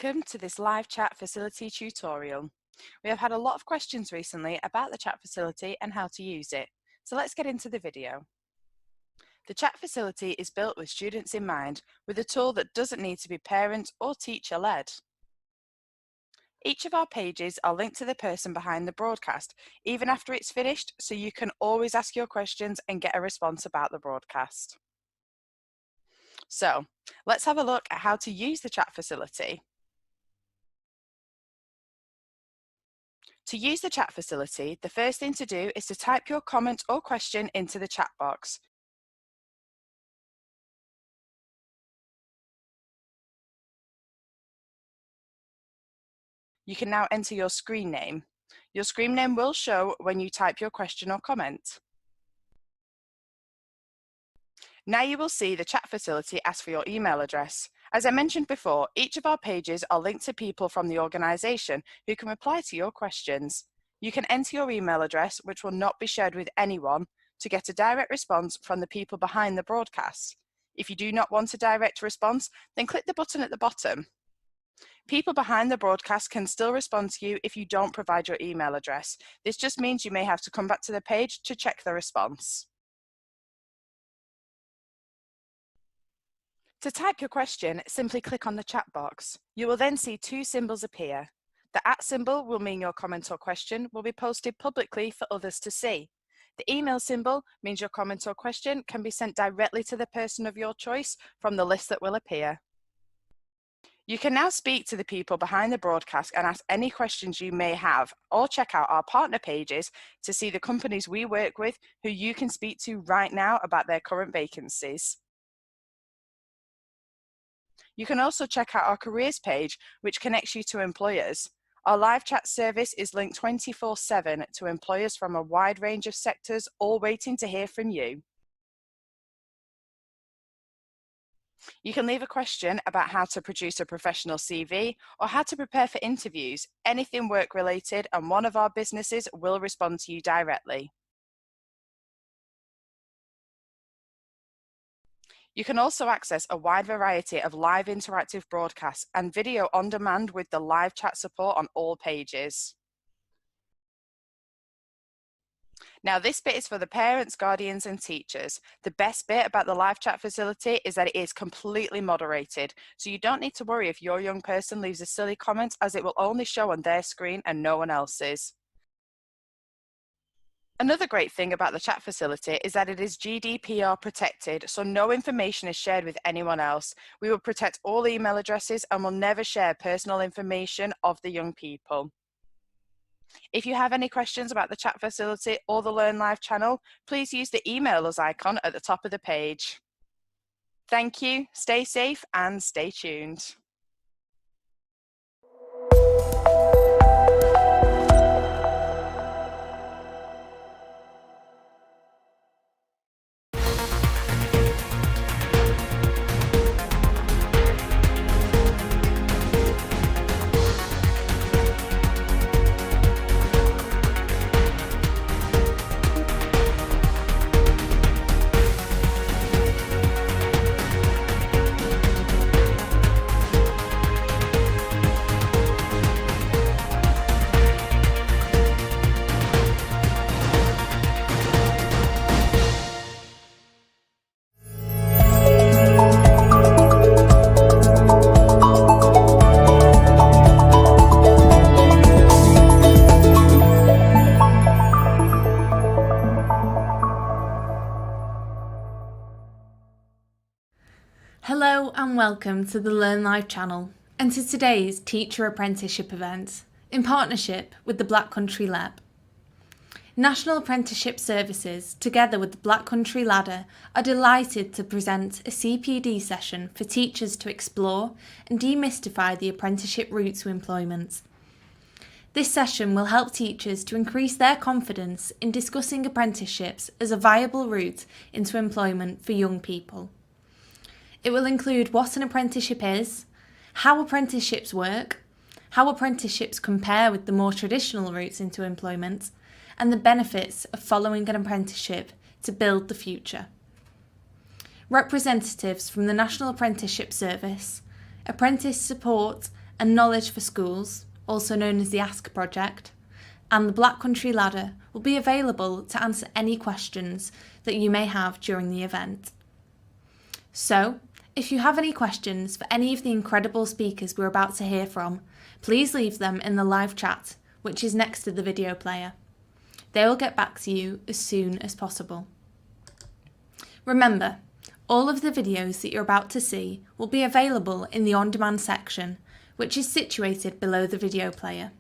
welcome to this live chat facility tutorial. We have had a lot of questions recently about the chat facility and how to use it, so let's get into the video. The chat facility is built with students in mind, with a tool that doesn't need to be parent or teacher led. Each of our pages are linked to the person behind the broadcast, even after it's finished, so you can always ask your questions and get a response about the broadcast. So, let's have a look at how to use the chat facility. To use the chat facility, the first thing to do is to type your comment or question into the chat box. You can now enter your screen name. Your screen name will show when you type your question or comment. Now you will see the chat facility ask for your email address. As I mentioned before, each of our pages are linked to people from the organisation who can reply to your questions. You can enter your email address, which will not be shared with anyone, to get a direct response from the people behind the broadcast. If you do not want a direct response, then click the button at the bottom. People behind the broadcast can still respond to you if you don't provide your email address. This just means you may have to come back to the page to check the response. To type your question, simply click on the chat box. You will then see two symbols appear. The @ symbol will mean your comment or question will be posted publicly for others to see. The email symbol means your comment or question can be sent directly to the person of your choice from the list that will appear. You can now speak to the people behind the broadcast and ask any questions you may have, or check out our partner pages to see the companies we work with who you can speak to right now about their current vacancies. You can also check out our careers page, which connects you to employers. Our live chat service is linked 24/7 to employers from a wide range of sectors, all waiting to hear from you. You can leave a question about how to produce a professional CV or how to prepare for interviews, anything work related, and one of our businesses will respond to you directly. You can also access a wide variety of live interactive broadcasts and video on demand with the live chat support on all pages. Now this bit is for the parents, guardians and teachers. The best bit about the live chat facility is that it is completely moderated, so you don't need to worry if your young person leaves a silly comment, as it will only show on their screen and no one else's. Another great thing about the chat facility is that it is GDPR protected, so no information is shared with anyone else. We will protect all email addresses and will never share personal information of the young people. If you have any questions about the chat facility or the Learn Live channel, please use the email us icon at the top of the page. Thank you, stay safe and stay tuned. Hello and welcome to the Learn Live channel and to today's Teacher Apprenticeship event in partnership with the Black Country Lab. National Apprenticeship Services, together with the Black Country Ladder, are delighted to present a CPD session for teachers to explore and demystify the apprenticeship route to employment. This session will help teachers to increase their confidence in discussing apprenticeships as a viable route into employment for young people. It will include what an apprenticeship is, how apprenticeships work, how apprenticeships compare with the more traditional routes into employment, and the benefits of following an apprenticeship to build the future. Representatives from the National Apprenticeship Service, Apprentice Support and Knowledge for Schools, also known as the Ask Project, and the Black Country Ladder will be available to answer any questions that you may have during the event. So, if you have any questions for any of the incredible speakers we're about to hear from, please leave them in the live chat, which is next to the video player. They will get back to you as soon as possible. Remember, all of the videos that you're about to see will be available in the on-demand section, which is situated below the video player.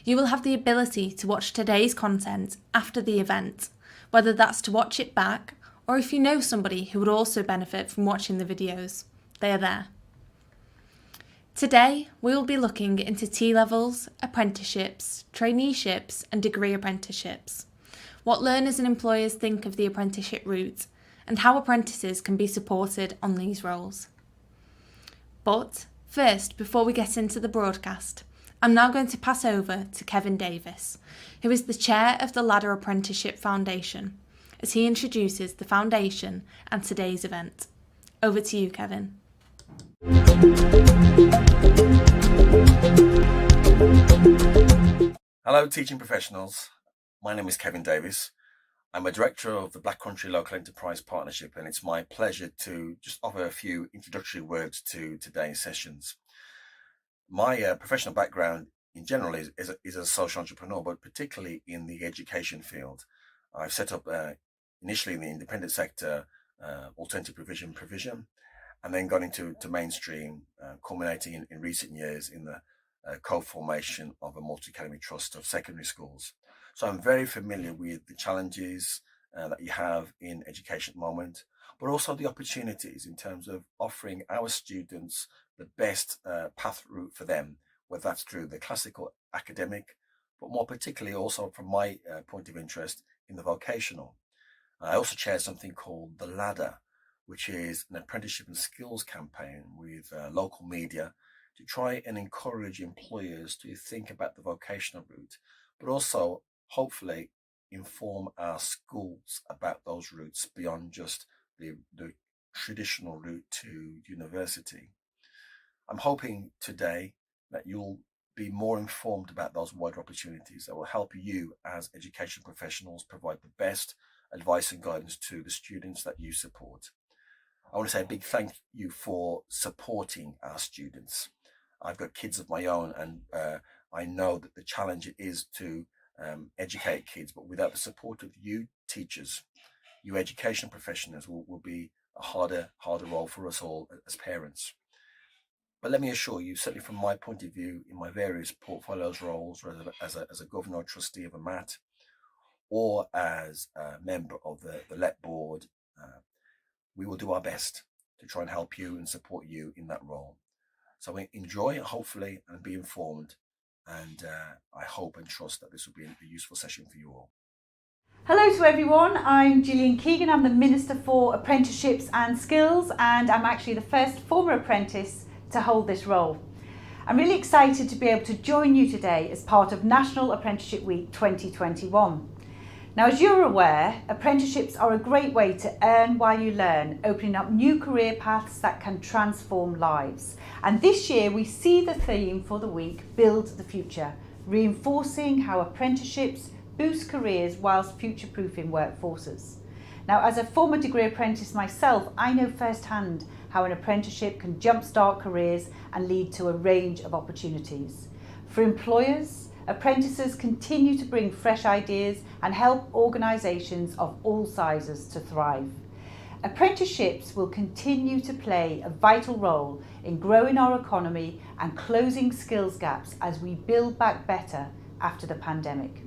You will have the ability to watch today's content after the event, whether that's to watch it back or if you know somebody who would also benefit from watching the videos, they are there. Today, we will be looking into T-levels, apprenticeships, traineeships and degree apprenticeships, what learners and employers think of the apprenticeship route, and how apprentices can be supported on these roles. But first, before we get into the broadcast, I'm now going to pass over to Kevin Davis, who is the chair of the Ladder Apprenticeship Foundation, as he introduces the foundation and today's event. Over to you, Kevin. Hello, teaching professionals. My name is Kevin Davis. I'm a director of the Black Country Local Enterprise Partnership, and it's my pleasure to just offer a few introductory words to today's sessions. My professional background in general is a social entrepreneur, but particularly in the education field. I've set up initially in the independent sector, alternative provision, and then got into mainstream, culminating in recent years in the co-formation of a multi-academy trust of secondary schools. So I'm very familiar with the challenges that you have in education at the moment, but also the opportunities in terms of offering our students the best path route for them, whether that's through the classical academic, but more particularly also from my point of interest in the vocational. I also chair something called The Ladder, which is an apprenticeship and skills campaign with local media to try and encourage employers to think about the vocational route, but also hopefully inform our schools about those routes beyond just the traditional route to university. I'm hoping today that you'll be more informed about those wider opportunities that will help you as education professionals provide the best advice and guidance to the students that you support. I want to say a big thank you for supporting our students. I've got kids of my own, and I know that the challenge it is to educate kids, but without the support of you teachers, you education professionals will be a harder role for us all as parents. But let me assure you, certainly from my point of view, in my various portfolios roles, whether as a governor or trustee of a MAT, or as a member of the LET board, we will do our best to try and help you and support you in that role. So enjoy, hopefully, and be informed. And I hope and trust that this will be a useful session for you all. Hello to everyone, I'm Gillian Keegan. I'm the Minister for Apprenticeships and Skills, and I'm actually the first former apprentice to hold this role. I'm really excited to be able to join you today as part of National Apprenticeship Week 2021. Now, as you're aware, apprenticeships are a great way to earn while you learn, opening up new career paths that can transform lives. And this year we see the theme for the week, Build the Future, reinforcing how apprenticeships boost careers whilst future-proofing workforces. Now, as a former degree apprentice myself, I know firsthand how an apprenticeship can jumpstart careers and lead to a range of opportunities. For employers, apprentices continue to bring fresh ideas and help organisations of all sizes to thrive. Apprenticeships will continue to play a vital role in growing our economy and closing skills gaps as we build back better after the pandemic.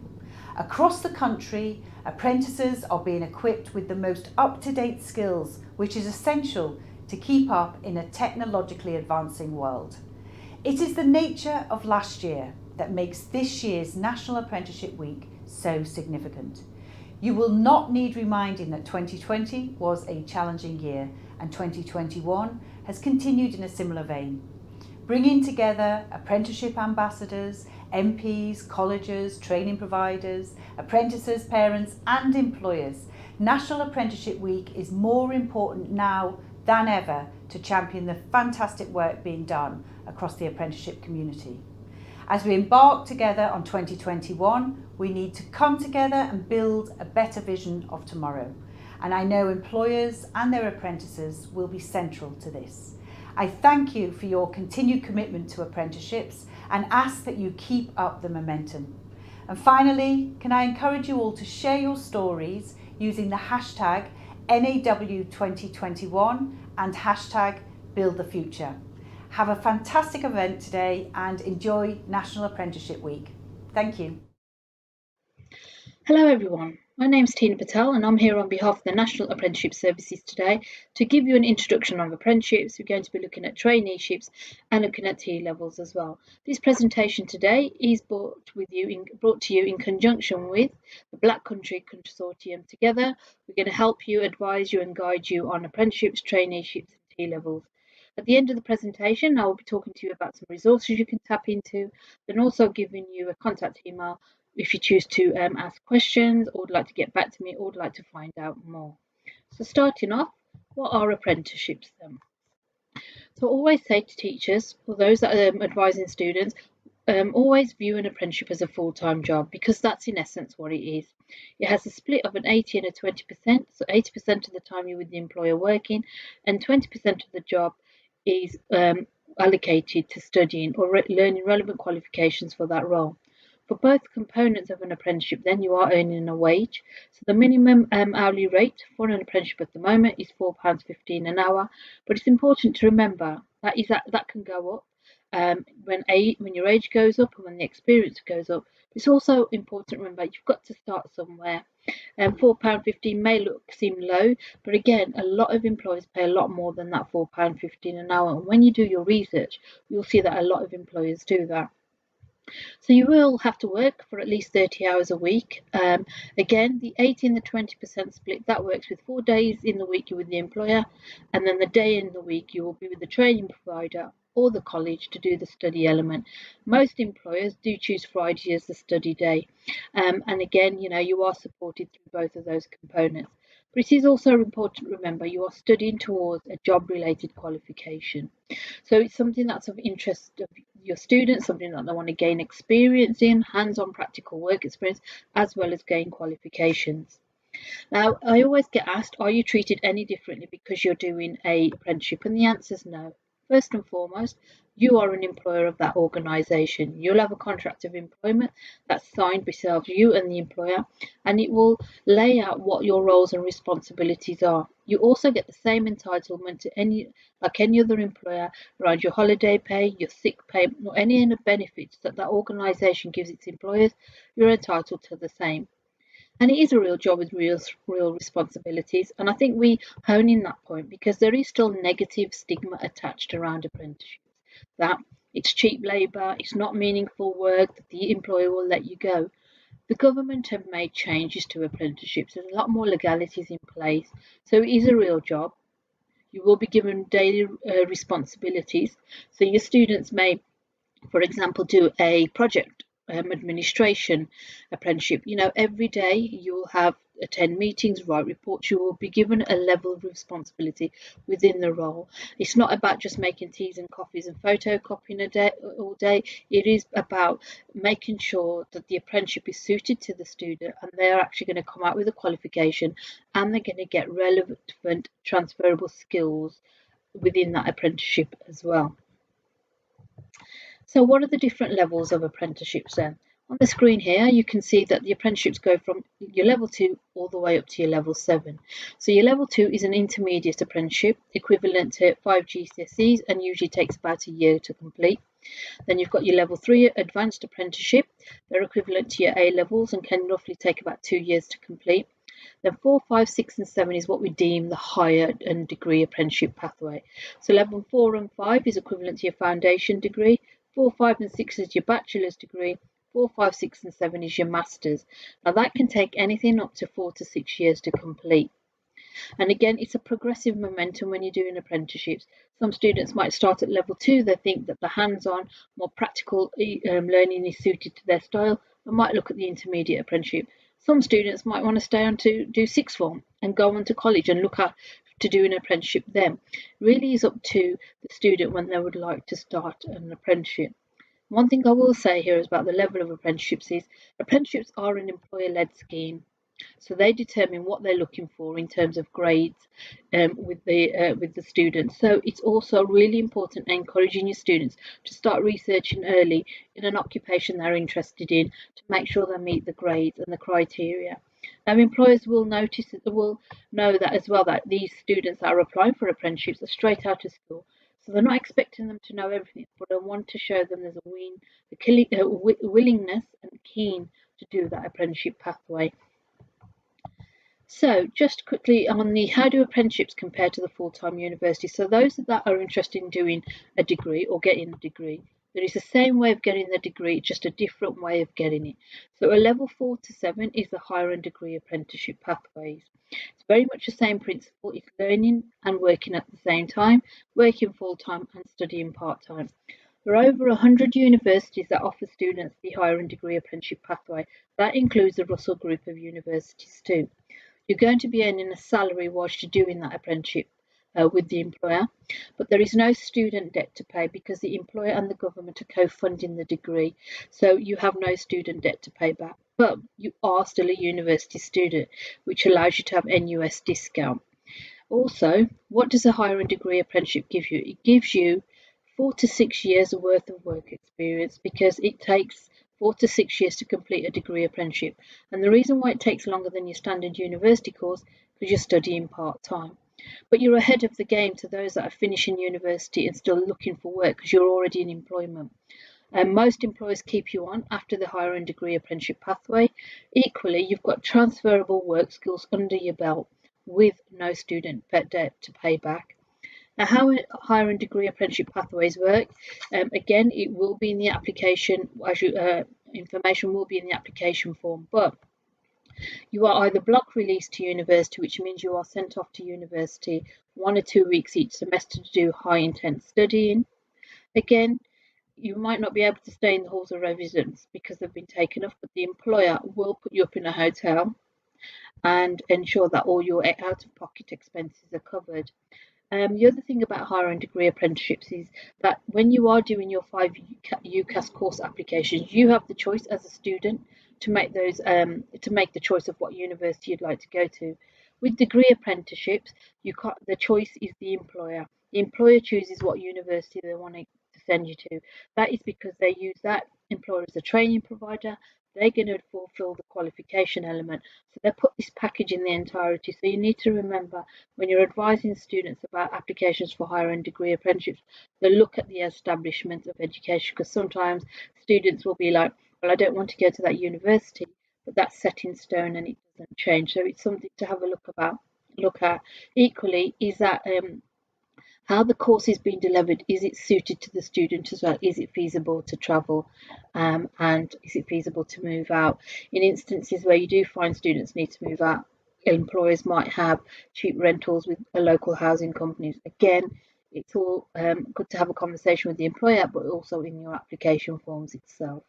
Across the country, apprentices are being equipped with the most up-to-date skills, which is essential to keep up in a technologically advancing world. It is the nature of last year that makes this year's National Apprenticeship Week so significant. You will not need reminding that 2020 was a challenging year, and 2021 has continued in a similar vein. Bringing together apprenticeship ambassadors, MPs, colleges, training providers, apprentices, parents and employers, National Apprenticeship Week is more important now than ever to champion the fantastic work being done across the apprenticeship community. As we embark together on 2021, we need to come together and build a better vision of tomorrow. And I know employers and their apprentices will be central to this. I thank you for your continued commitment to apprenticeships and ask that you keep up the momentum. And finally, can I encourage you all to share your stories using the hashtag NAW2021 and hashtag Build the Future. Have a fantastic event today and enjoy National Apprenticeship Week. Thank you. Hello everyone, my name is Tina Patel and I'm here on behalf of the National Apprenticeship Services today to give you an introduction of apprenticeships. We're going to be looking at traineeships and looking at T-levels as well. This presentation today is brought to you in conjunction with the Black Country Consortium. Together, we're going to help you, advise you and guide you on apprenticeships, traineeships and T-levels. At the end of the presentation, I will be talking to you about some resources you can tap into, then also giving you a contact email if you choose to ask questions or would like to get back to me or would like to find out more. So starting off, what are apprenticeships then? So I always say to teachers, or those that are advising students, always view an apprenticeship as a full-time job because that's in essence what it is. It has a split of an 80 and a 20%, so 80% of the time you're with the employer working and 20% of the job is allocated to studying or learning relevant qualifications for that role. For both components of an apprenticeship, then you are earning a wage. So the minimum hourly rate for an apprenticeship at the moment is £4.15 an hour. But it's important to remember that can go up when your age goes up and when the experience goes up. It's also important to remember you've got to start somewhere. £4.15 may seem low, but again, a lot of employers pay a lot more than that £4.15 an hour. And when you do your research, you'll see that a lot of employers do that. So you will have to work for at least 30 hours a week. Again, the 80 and the 20% split, that works with 4 days in the week you're with the employer, and then the day in the week you will be with the training provider or the college to do the study element. Most employers do choose Friday as the study day. And again, you are supported through both of those components. But it is also important to remember you are studying towards a job-related qualification. So it's something that's of interest of your students, something that they want to gain experience in, hands-on practical work experience, as well as gain qualifications. Now, I always get asked, are you treated any differently because you're doing an apprenticeship? And the answer is no. First and foremost, you are an employer of that organisation. You'll have a contract of employment that's signed between you and the employer, and it will lay out what your roles and responsibilities are. You also get the same entitlement to any other employer around your holiday pay, your sick pay, or any other benefits that organisation gives its employers. You're entitled to the same. And it is a real job with real responsibilities. And I think we hone in that point because there is still negative stigma attached around apprenticeships. That it's cheap labour, it's not meaningful work, that the employer will let you go. The government have made changes to apprenticeships. There's a lot more legalities in place. So it is a real job. You will be given daily responsibilities. So your students may, for example, do a project administration apprenticeship. Every day you'll attend meetings, write reports. You will be given a level of responsibility within the role. It's not about just making teas and coffees and photocopying all day. It is about making sure that the apprenticeship is suited to the student and they are actually going to come out with a qualification and they're going to get relevant transferable skills within that apprenticeship as well. So what are the different levels of apprenticeships then? On the screen here, you can see that the apprenticeships go from your level 2 all the way up to your level 7. So your level 2 is an intermediate apprenticeship equivalent to 5 GCSEs and usually takes about a year to complete. Then you've got your level 3 advanced apprenticeship. They're equivalent to your A levels and can roughly take about 2 years to complete. Then 4, 5, 6 and 7 is what we deem the higher and degree apprenticeship pathway. So level 4 and 5 is equivalent to your foundation degree. 4, 5 and 6 is your bachelor's degree. 4, 5, 6 and 7 is your master's. Now that can take anything up to 4 to 6 years to complete. And again, it's a progressive momentum when you're doing apprenticeships. Some students might start at level 2. They think that the hands-on, more practical learning is suited to their style and might look at the intermediate apprenticeship. Some students might want to stay on to do sixth form and go on to college and look at to do an apprenticeship then really is up to the student when they would like to start an apprenticeship. One thing I will say here is about the level of apprenticeships is apprenticeships are an employer-led scheme. So they determine what they're looking for in terms of grades with the students. So it's also really important encouraging your students to start researching early in an occupation they're interested in to make sure they meet the grades and the criteria. Employers will will know that as well, that these students that are applying for apprenticeships are straight out of school. So they're not expecting them to know everything, but they want to show them there's a willingness and keen to do that apprenticeship pathway. So just quickly on the how do apprenticeships compare to the full-time university. So those that are interested in doing a degree or getting a degree, there is the same way of getting the degree, just a different way of getting it. So a level 4 to 7 is the higher end degree apprenticeship pathways. It's very much the same principle. It's learning and working at the same time, working full-time and studying part-time. There are over 100 universities that offer students the higher end degree apprenticeship pathway. That includes the Russell Group of universities too. You're going to be earning a salary whilst you're doing that apprenticeship with the employer, but there is no student debt to pay because the employer and the government are co-funding the degree, so you have no student debt to pay back, but you are still a university student, which allows you to have NUS discount. Also, what does a higher end degree apprenticeship give you? It gives you 4 to 6 years worth of work experience because it takes 4 to 6 years to complete a degree apprenticeship. And the reason why it takes longer than your standard university course because you're studying part-time. But you're ahead of the game to those that are finishing university and still looking for work because you're already in employment. And most employers keep you on after the higher end degree apprenticeship pathway. Equally, you've got transferable work skills under your belt with no student debt to pay back. Now, how higher end degree apprenticeship pathways work, again, it will be in the application, information will be in the application form, but you are either block released to university, which means you are sent off to university 1 or 2 weeks each semester to do high intense studying. Again, you might not be able to stay in the halls of residence because they've been taken off, but the employer will put you up in a hotel and ensure that all your out-of-pocket expenses are covered. The other thing about higher end degree apprenticeships is that when you are doing your 5 UCAS course applications, you have the choice as a student to make the choice of what university you'd like to go to. With degree apprenticeships, the choice is the employer. The employer chooses what university they want to send you to. That is because they use that employer as a training provider. They're going to fulfill the qualification element. So they put this package in the entirety. So you need to remember when you're advising students about applications for higher end degree apprenticeships, they look at the establishment of education, because sometimes students will be like, well, I don't want to go to that university, but that's set in stone and it doesn't change. So it's something to have a look at. Equally, is that how the course is being delivered, is it suited to the student as well? Is it feasible to travel and is it feasible to move out? In instances where you do find students need to move out, employers might have cheap rentals with local housing companies. Again, it's all good to have a conversation with the employer, but also in your application forms itself.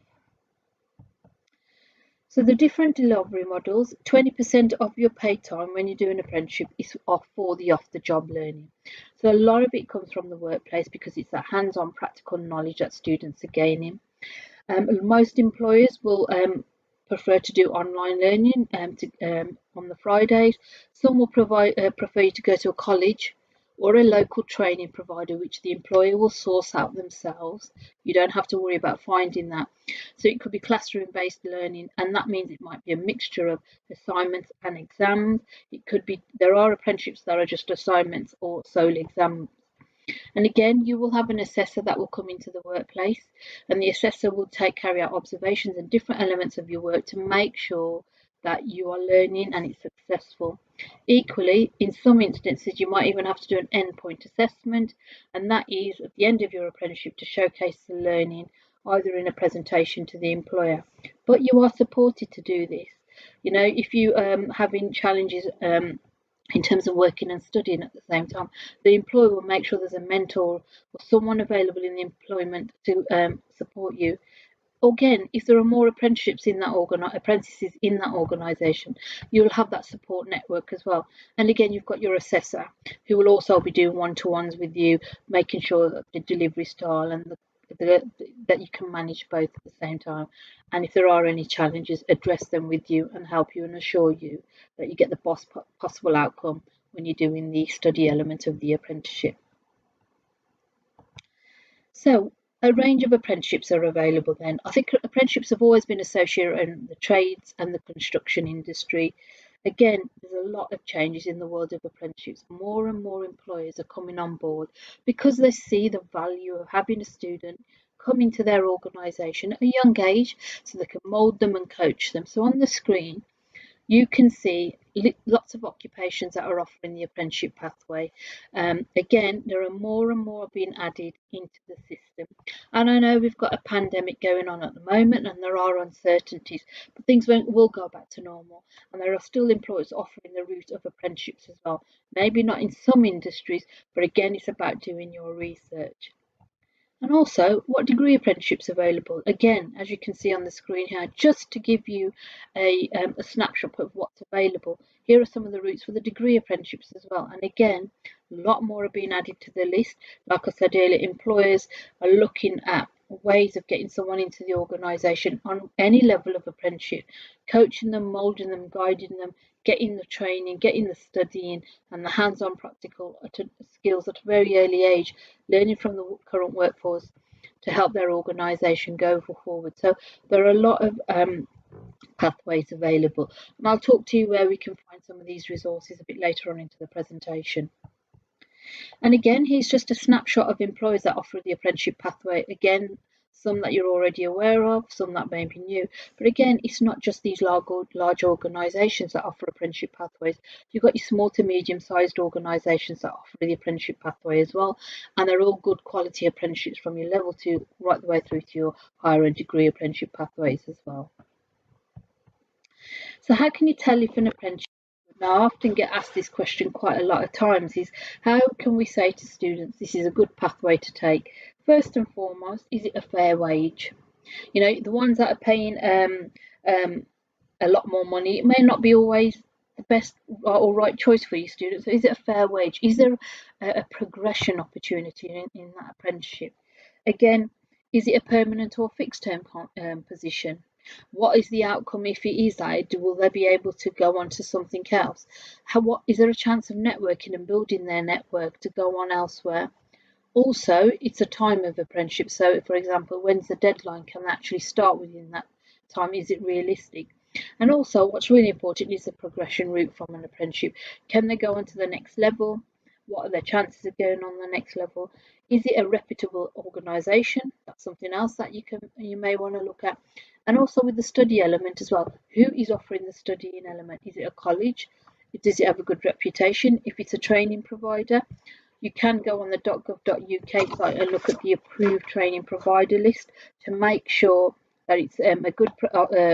So the different delivery models, 20% of your paid time when you do an apprenticeship is for the off-the-job learning. So a lot of it comes from the workplace because it's that hands-on practical knowledge that students are gaining. Most employers will prefer to do online learning on the Fridays. Some will prefer you to go to a college or a local training provider, which the employer will source out themselves. You don't have to worry about finding that. So it could be classroom-based learning, and that means it might be a mixture of assignments and exams. It could be, there are apprenticeships that are just assignments or sole exams. And again, you will have an assessor that will come into the workplace, and the assessor will carry out observations and different elements of your work to make sure that you are learning and it's successful. Equally, in some instances, you might even have to do an endpoint assessment, and that is at the end of your apprenticeship to showcase the learning, either in a presentation to the employer. But you are supported to do this. You know, if you having challenges in terms of working and studying at the same time, the employer will make sure there's a mentor or someone available in the employment to support you again, if there are more apprenticeships in that apprentices in that organisation, you'll have that support network as well. And again, you've got your assessor who will also be doing one-to-ones with you, making sure that the delivery style and that you can manage both at the same time. And if there are any challenges, address them with you and help you and assure you that you get the best possible outcome when you're doing the study element of the apprenticeship. So a range of apprenticeships are available then. I think apprenticeships have always been associated in the trades and the construction industry. Again, there's a lot of changes in the world of apprenticeships. More and more employers are coming on board because they see the value of having a student come into their organisation at a young age so they can mould them and coach them. So on the screen, you can see lots of occupations that are offering the apprenticeship pathway. Again, there are more and more being added into the system. And I know we've got a pandemic going on at the moment and there are uncertainties, but things will go back to normal. And there are still employers offering the route of apprenticeships as well. Maybe not in some industries, but again, it's about doing your research. And also, what degree apprenticeships are available? Again, as you can see on the screen here, just to give you a snapshot of what's available, here are some of the routes for the degree apprenticeships as well. And again, a lot more are being added to the list. Like I said earlier, employers are looking at ways of getting someone into the organisation on any level of apprenticeship, coaching them, moulding them, guiding them, getting the training, getting the studying and the hands-on practical skills at a very early age, learning from the current workforce to help their organisation go forward. So there are a lot of pathways available, and I'll talk to you where we can find some of these resources a bit later on into the presentation. And again, here's just a snapshot of employers that offer the apprenticeship pathway. Again, some that you're already aware of, some that may be new. But again, it's not just these large organisations that offer apprenticeship pathways. You've got your small to medium-sized organisations that offer the apprenticeship pathway as well. And they're all good quality apprenticeships from your level 2 right the way through to your higher ed degree apprenticeship pathways as well. So how can you tell if an apprenticeship, now I often get asked this question quite a lot of times, is how can we say to students this is a good pathway to take? First and foremost, is it a fair wage? You know, the ones that are paying a lot more money, it may not be always the best or right choice for your students. So is it a fair wage? Is there a progression opportunity in that apprenticeship? Again, is it a permanent or fixed term position? What is the outcome if it is that? Will they be able to go on to something else? What is there a chance of networking and building their network to go on elsewhere? Also, it's a time of apprenticeship. So, for example, when's the deadline? Can they actually start within that time? Is it realistic? And also, what's really important is the progression route from an apprenticeship. Can they go on to the next level? What are their chances of going on the next level? Is it a reputable organisation? That's something else that you may want to look at. And also with the study element as well. Who is offering the studying element? Is it a college? Does it have a good reputation? If it's a training provider, you can go on the .gov.uk site and look at the approved training provider list to make sure that it's a good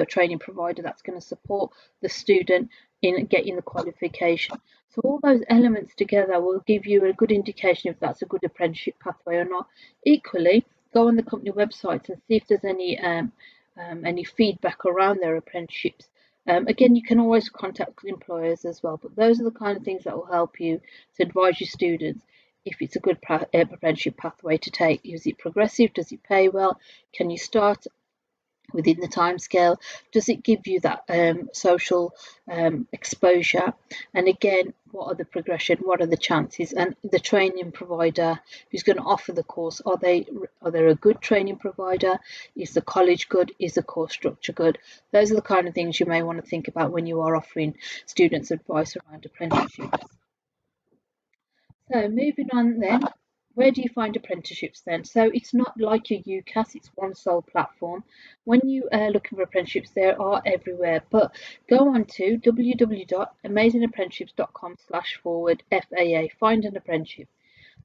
training provider that's going to support the student in getting the qualification. So all those elements together will give you a good indication if that's a good apprenticeship pathway or not. Equally, go on the company websites and see if there's any feedback around their apprenticeships. Again, you can always contact employers as well, but those are the kind of things that will help you to advise your students if it's a good apprenticeship pathway to take. Is it progressive? Does it pay well? Can you start within the time scale? Does it give you that social exposure? And again, what are the progression? What are the chances? And the training provider who's going to offer the course, are they a good training provider? Is the college good? Is the course structure good? Those are the kind of things you may want to think about when you are offering students advice around apprenticeships. So moving on then, where do you find apprenticeships then? So it's not like your UCAS, it's one sole platform. When you are looking for apprenticeships, they are everywhere, but go on to www.amazingapprenticeships.com/FAA, find an apprenticeship.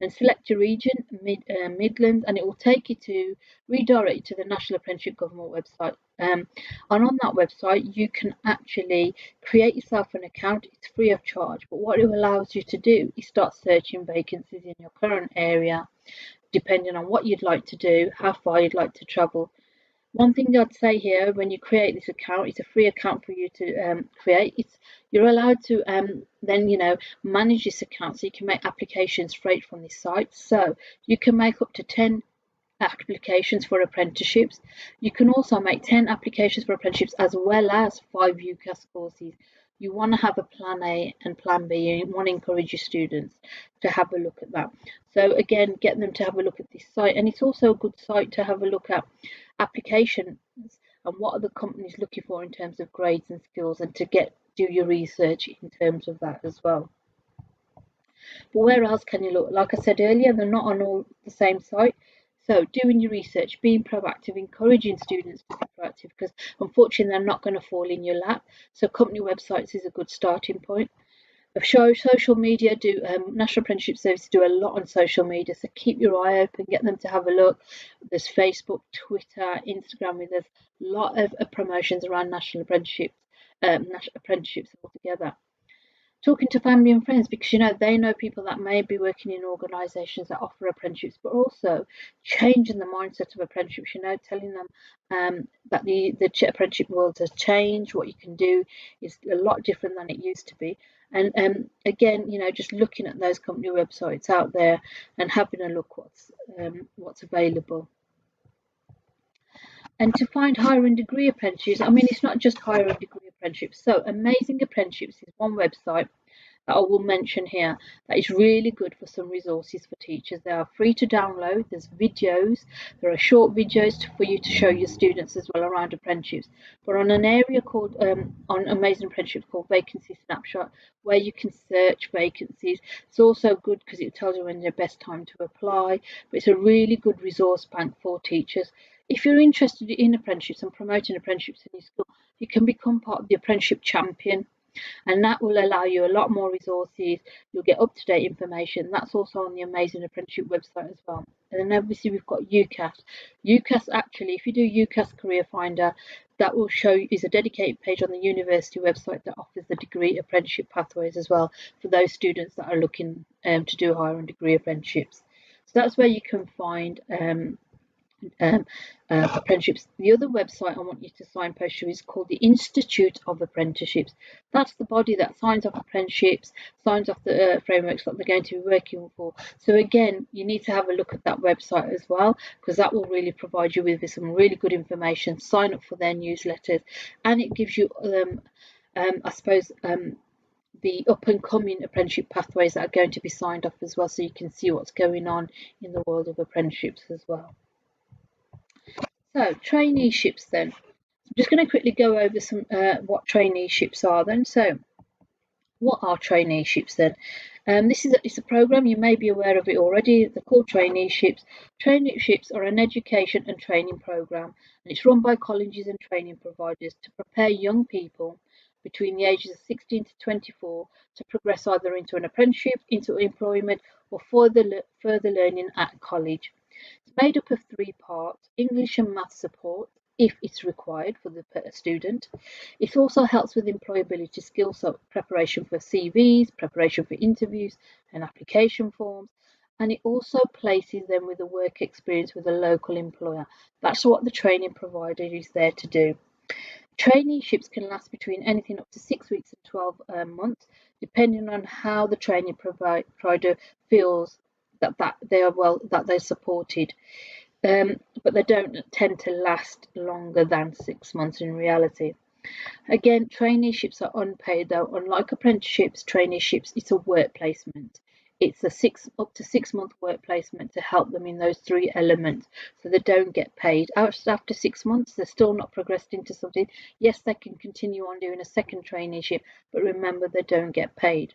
Then select your region, Midlands, and it will take you to redirect you to the National Apprenticeship Government website. And on that website, you can actually create yourself an account. It's free of charge, but what it allows you to do is start searching vacancies in your current area, depending on what you'd like to do, how far you'd like to travel. One thing I'd say here, when you create this account, it's a free account for you to create. You're allowed to then manage this account, so you can make applications straight from this site. So you can make up to 10 applications for apprenticeships. You can also make 10 applications for apprenticeships as well as 5 UCAS courses. You want to have a plan A and plan B, and you want to encourage your students to have a look at that. So again, get them to have a look at this site, and it's also a good site to have a look at applications and what are the companies looking for in terms of grades and skills, and to do your research in terms of that as well. But where else can you look? Like I said earlier, they're not on all the same site. So doing your research, being proactive, encouraging students to be proactive, because unfortunately they're not going to fall in your lap. So company websites is a good starting point. Social media National Apprenticeship Service do a lot on social media, so keep your eye open, get them to have a look. There's Facebook, Twitter, Instagram, there's a lot of promotions around national apprenticeships altogether. Talking to family and friends, because they know people that may be working in organisations that offer apprenticeships, but also changing the mindset of apprenticeships, telling them that the apprenticeship world has changed. What you can do is a lot different than it used to be. And again, just looking at those company websites out there and having a look what's available. And to find higher and degree apprenticeships, it's not just higher and degree apprenticeships. So Amazing Apprenticeships is one website that I will mention here that is really good for some resources for teachers. They are free to download. There's videos. There are short videos for you to show your students as well around apprenticeships. But on an area called on Amazing Apprenticeships called Vacancy Snapshot, where you can search vacancies. It's also good because it tells you when the best time to apply. But it's a really good resource bank for teachers. If you're interested in apprenticeships and promoting apprenticeships in your school, you can become part of the Apprenticeship Champion, and that will allow you a lot more resources. You'll get up-to-date information. That's also on the Amazing Apprenticeship website as well. And then obviously we've got UCAS. UCAS, actually, if you do UCAS Career Finder, that will show you is a dedicated page on the university website that offers the degree apprenticeship pathways as well for those students that are looking to do higher and degree apprenticeships. So that's where you can find apprenticeships. The other website I want you to signpost to is called the Institute of Apprenticeships. That's the body that signs off apprenticeships, signs off the frameworks that they're going to be working for. So again, you need to have a look at that website as well, because that will really provide you with some really good information. Sign up for their newsletters, and it gives you the up and coming apprenticeship pathways that are going to be signed off as well, so you can see what's going on in the world of apprenticeships as well. So traineeships then. I'm just going to quickly go over some what traineeships are then. So what are traineeships then? It's a program, you may be aware of it already. They're called traineeships. Traineeships are an education and training program, and it's run by colleges and training providers to prepare young people between the ages of 16 to 24 to progress either into an apprenticeship, into employment, or further learning at college. It's made up of 3 parts: English and math support, if it's required for the student. It also helps with employability skills, so preparation for CVs, preparation for interviews and application forms, and it also places them with a work experience with a local employer. That's what the training provider is there to do. Traineeships can last between anything up to 6 weeks and 12 months, depending on how the training provider feels that they're supported. But they don't tend to last longer than 6 months in reality. Again, traineeships are unpaid though. Unlike apprenticeships, traineeships, it's a work placement. It's up to 6 month work placement to help them in those 3 elements, so they don't get paid. After 6 months, they're still not progressed into something. Yes, they can continue on doing a second traineeship, but remember, they don't get paid.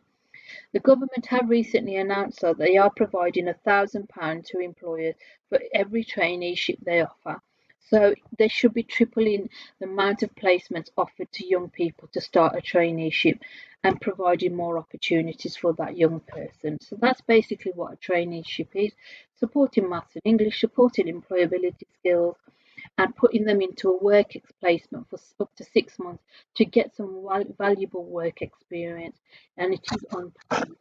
The government have recently announced that they are providing £1,000 to employers for every traineeship they offer. So they should be tripling the amount of placements offered to young people to start a traineeship and providing more opportunities for that young person. So that's basically what a traineeship is: supporting maths and English, supporting employability skills, and putting them into a work placement for up to 6 months to get some valuable work experience, and it is unpaid.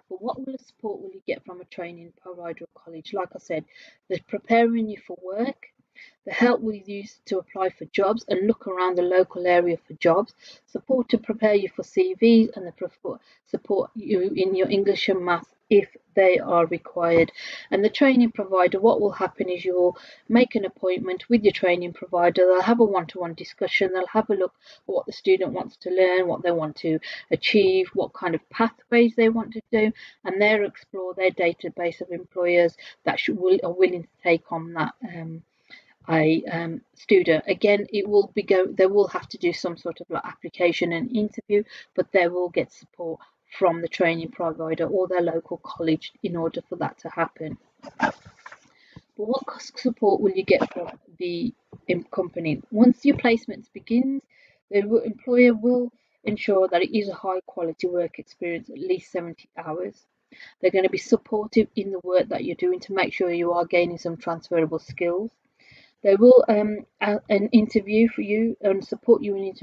But what support will you get from a training provider or college? Like I said, they're preparing you for work, The help will be used to apply for jobs and look around the local area for jobs, support to prepare you for CVs, and the support you in your English and maths if they are required. And the training provider, what will happen is you'll make an appointment with your training provider. They'll have a one-to-one discussion. They'll have a look at what the student wants to learn, what they want to achieve, what kind of pathways they want to do, and they'll explore their database of employers that are willing to take on that student. Again, it will be they will have to do some sort of like application and interview, but they will get support from the training provider or their local college in order for that to happen. But what support will you get from the company? Once your placements begins, the employer will ensure that it is a high quality work experience, at least 70 hours. They're going to be supportive in the work that you're doing to make sure you are gaining some transferable skills. They will an interview for you and support you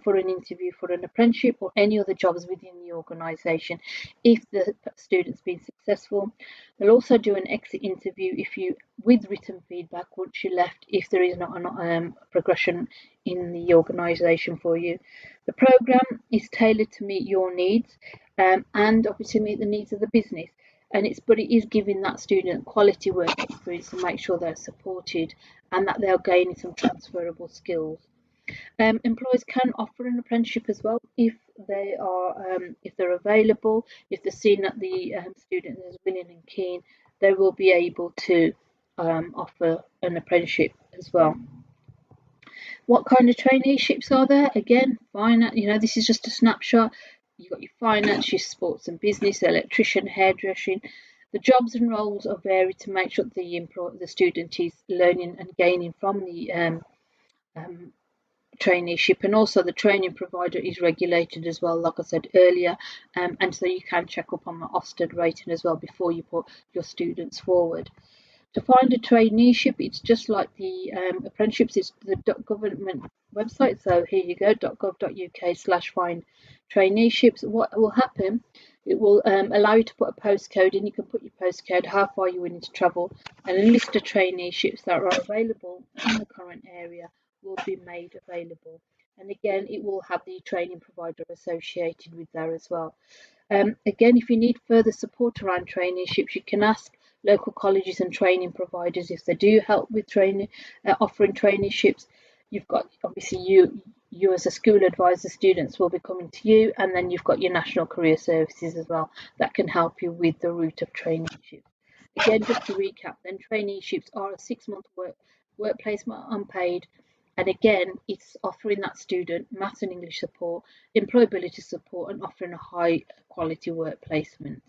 for an interview for an apprenticeship or any other jobs within the organisation if the student's been successful. They'll also do an exit interview with written feedback once you left if there is not a progression in the organisation for you. The programme is tailored to meet your needs and obviously meet the needs of the business. But it is giving that student quality work experience to make sure they're supported and that they're gaining some transferable skills. Employers can offer an apprenticeship as well if they're available. If they're seeing that the student is willing and keen, they will be able to offer an apprenticeship as well. What kind of traineeships are there? Again, finance. This is just a snapshot. You've got your finance, your sports and business, electrician, hairdressing. The jobs and roles are varied to make sure the student is learning and gaining from the traineeship, and also the training provider is regulated as well, like I said earlier, and so you can check up on the Ofsted rating as well before you put your students forward. To find a traineeship, it's just like the apprenticeships. It's the government website. So here you go, .gov.uk/find traineeships. What will happen? It will allow you to put a postcode in. You can put your postcode, how far you're willing to travel, and a list of traineeships that are available in the current area will be made available. And again, it will have the training provider associated with there as well. Again, if you need further support around traineeships, you can ask local colleges and training providers if they do help with offering traineeships. You've got obviously you as a school advisor, students will be coming to you, and then you've got your National Career Services as well that can help you with the route of traineeships. Again, just to recap, then traineeships are a 6-month work placement unpaid. And again, it's offering that student maths and English support, employability support, and offering a high quality work placement.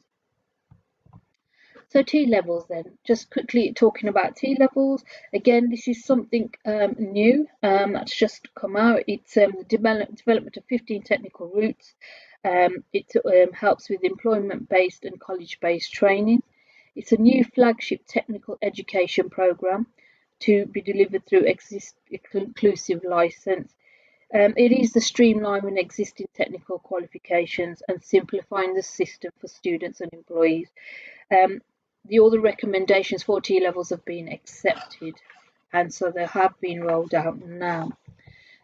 So T-levels then, just quickly talking about T-levels. Again, this is something new that's just come out. It's the development of 15 technical routes. It helps with employment-based and college-based training. It's a new flagship technical education programme to be delivered through inclusive licence. It is the streamlining existing technical qualifications and simplifying the system for students and employees. All the recommendations for T-levels have been accepted, and so they have been rolled out now.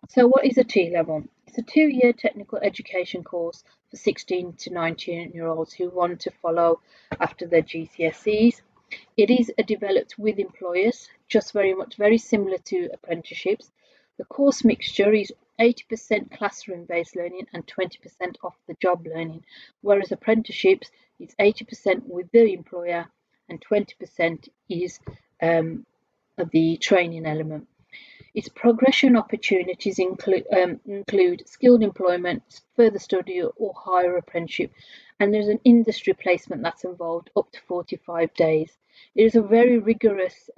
So what is a T-level? It's a 2-year technical education course for 16 to 19-year-olds who want to follow after their GCSEs. It is developed with employers, just very similar to apprenticeships. The course mixture is 80% classroom-based learning and 20% off-the-job learning, whereas apprenticeships is 80% with the employer and 20% is the training element. Its progression opportunities include skilled employment, further study or higher apprenticeship, and there's an industry placement that's involved up to 45 days. It is a very rigorous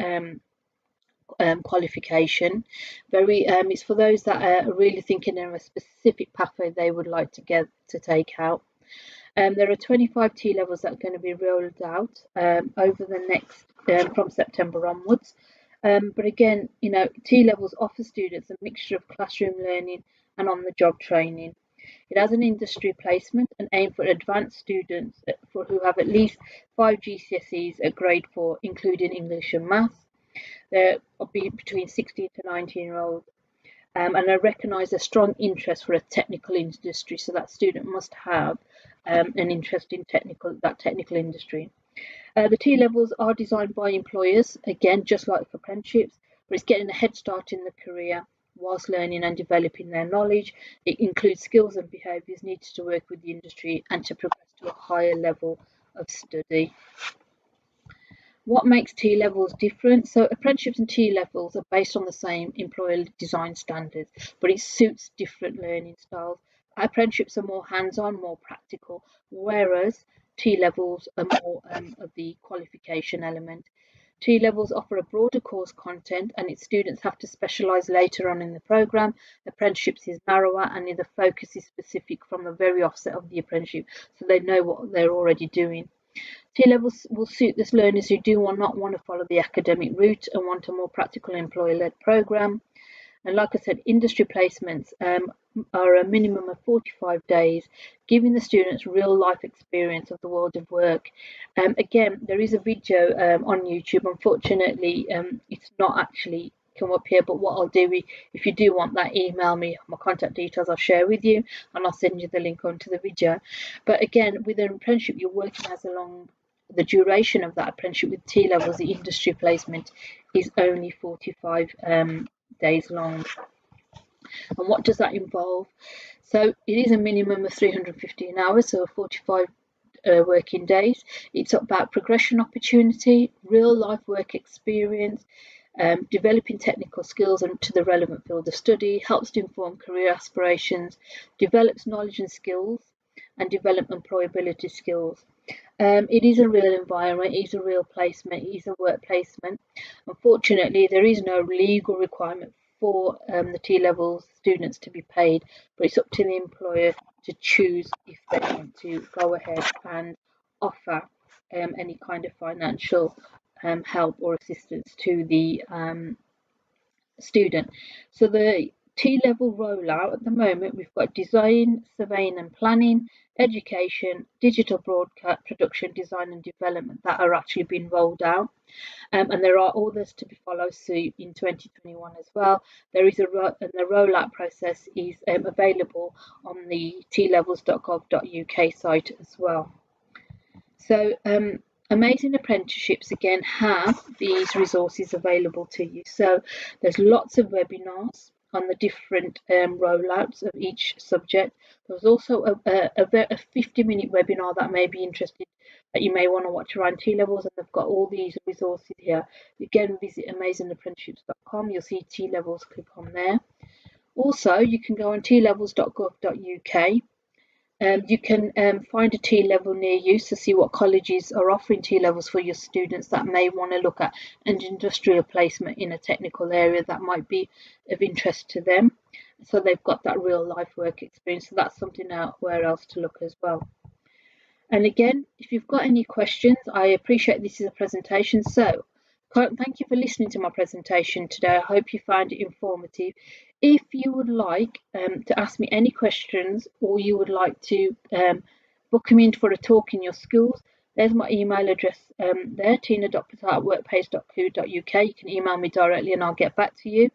qualification. It's for those that are really thinking of a specific pathway they would like to take out. There are 25 T-levels that are going to be rolled out over the next from September onwards. But again, T-levels offer students a mixture of classroom learning and on-the-job training. It has an industry placement and aim for advanced students who have at least 5 GCSEs at grade 4, including English and Maths. They're between 16 to 19-year-olds. And I recognise a strong interest for a technical industry, so that student must have an interest in that technical industry. The T-levels are designed by employers, again, just like apprenticeships, but it's getting a head start in the career whilst learning and developing their knowledge. It includes skills and behaviours needed to work with the industry and to progress to a higher level of study. What makes T-levels different? So apprenticeships and T-levels are based on the same employer design standards, but it suits different learning styles. Apprenticeships are more hands-on, more practical, whereas T-levels are more of the qualification element. T-levels offer a broader course content and its students have to specialise later on in the programme. Apprenticeships is narrower and the focus is specific from the very offset of the apprenticeship, so they know what they're already doing. T-levels will suit those learners who do or not want to follow the academic route and want a more practical employer-led programme. And like I said, industry placements are a minimum of 45 days, giving the students real-life experience of the world of work. Again, there is a video on YouTube. Unfortunately, it's not actually come up here, but what I'll do, if you do want that, email me. My contact details I'll share with you, and I'll send you the link onto the video. But again, with an apprenticeship, you're working as along the duration of that apprenticeship. With T-levels, the industry placement is only 45 days long. And what does that involve? So it is a minimum of 315 hours, so 45 working days. It's about progression opportunity, real life work experience, developing technical skills and to the relevant field of study, helps to inform career aspirations, develops knowledge and skills, and develop employability skills. It is a real environment, it is a real placement, it is a work placement. Unfortunately, there is no legal requirement for the T-levels students to be paid, but it's up to the employer to choose if they want to go ahead and offer any kind of financial help or assistance to the student. So the T-level rollout at the moment, we've got design, surveying and planning, education, digital broadcast, production, design and development that are actually being rolled out. And there are others to be followed suit in 2021 as well. There is and the rollout process is available on the tlevels.gov.uk site as well. So Amazing Apprenticeships again have these resources available to you. So there's lots of webinars on the different rollouts of each subject. There's also a 50-minute webinar that may be interested, that you may want to watch around T-levels, and they've got all these resources here. Again, visit amazingapprenticeships.com. You'll see T-levels, click on there. Also, you can go on tlevels.gov.uk. You can find a T-level near you to see what colleges are offering T-levels for your students that may want to look at an industrial placement in a technical area that might be of interest to them. So they've got that real life work experience. So that's something where else to look as well. And again, if you've got any questions, I appreciate this is a presentation. So thank you for listening to my presentation today. I hope you found it informative. If you would like to ask me any questions, or you would like to book me in for a talk in your schools, there's my email address there, tina.patel@workpace.co.uk. You can email me directly and I'll get back to you.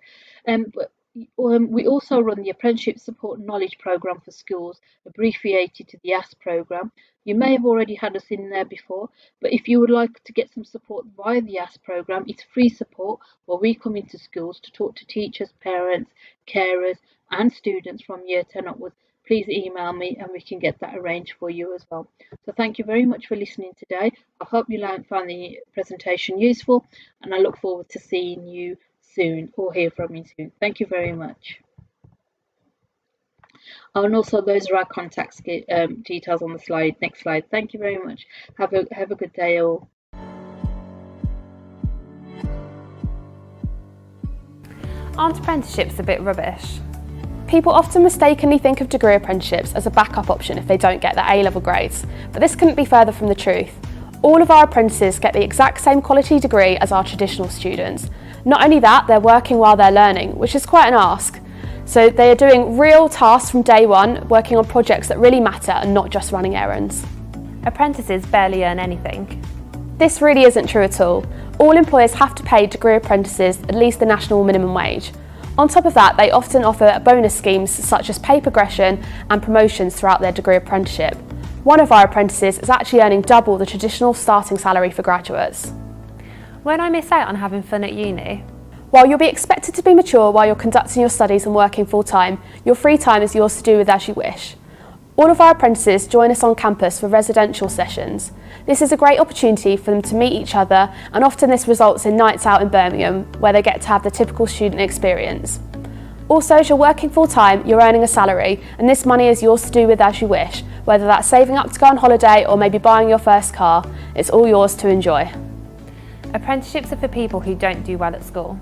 But we also run the Apprenticeship Support Knowledge Programme for schools, abbreviated to the ASS programme. You may have already had us in there before, but if you would like to get some support via the ASS programme, it's free support where we come into schools to talk to teachers, parents, carers and students from year 10 upwards. Please email me and we can get that arranged for you as well. So thank you very much for listening today. I hope you found the presentation useful, and I look forward to seeing you soon, or hear from you soon. Thank you very much. Oh, and also those are our contact details on the slide. Next slide. Thank you very much. Have a good day all. Aren't apprenticeships a bit rubbish? People often mistakenly think of degree apprenticeships as a backup option if they don't get their A-level grades, but this couldn't be further from the truth. All of our apprentices get the exact same quality degree as our traditional students. Not only that, they're working while they're learning, which is quite an ask. So they are doing real tasks from day one, working on projects that really matter and not just running errands. Apprentices barely earn anything. This really isn't true at all. All employers have to pay degree apprentices at least the national minimum wage. On top of that, they often offer bonus schemes such as pay progression and promotions throughout their degree apprenticeship. One of our apprentices is actually earning double the traditional starting salary for graduates. Won't I miss out on having fun at uni? While you'll be expected to be mature while you're conducting your studies and working full time, your free time is yours to do with as you wish. All of our apprentices join us on campus for residential sessions. This is a great opportunity for them to meet each other, and often this results in nights out in Birmingham where they get to have the typical student experience. Also, as you're working full time, you're earning a salary, and this money is yours to do with as you wish, whether that's saving up to go on holiday or maybe buying your first car. It's all yours to enjoy. Apprenticeships are for people who don't do well at school.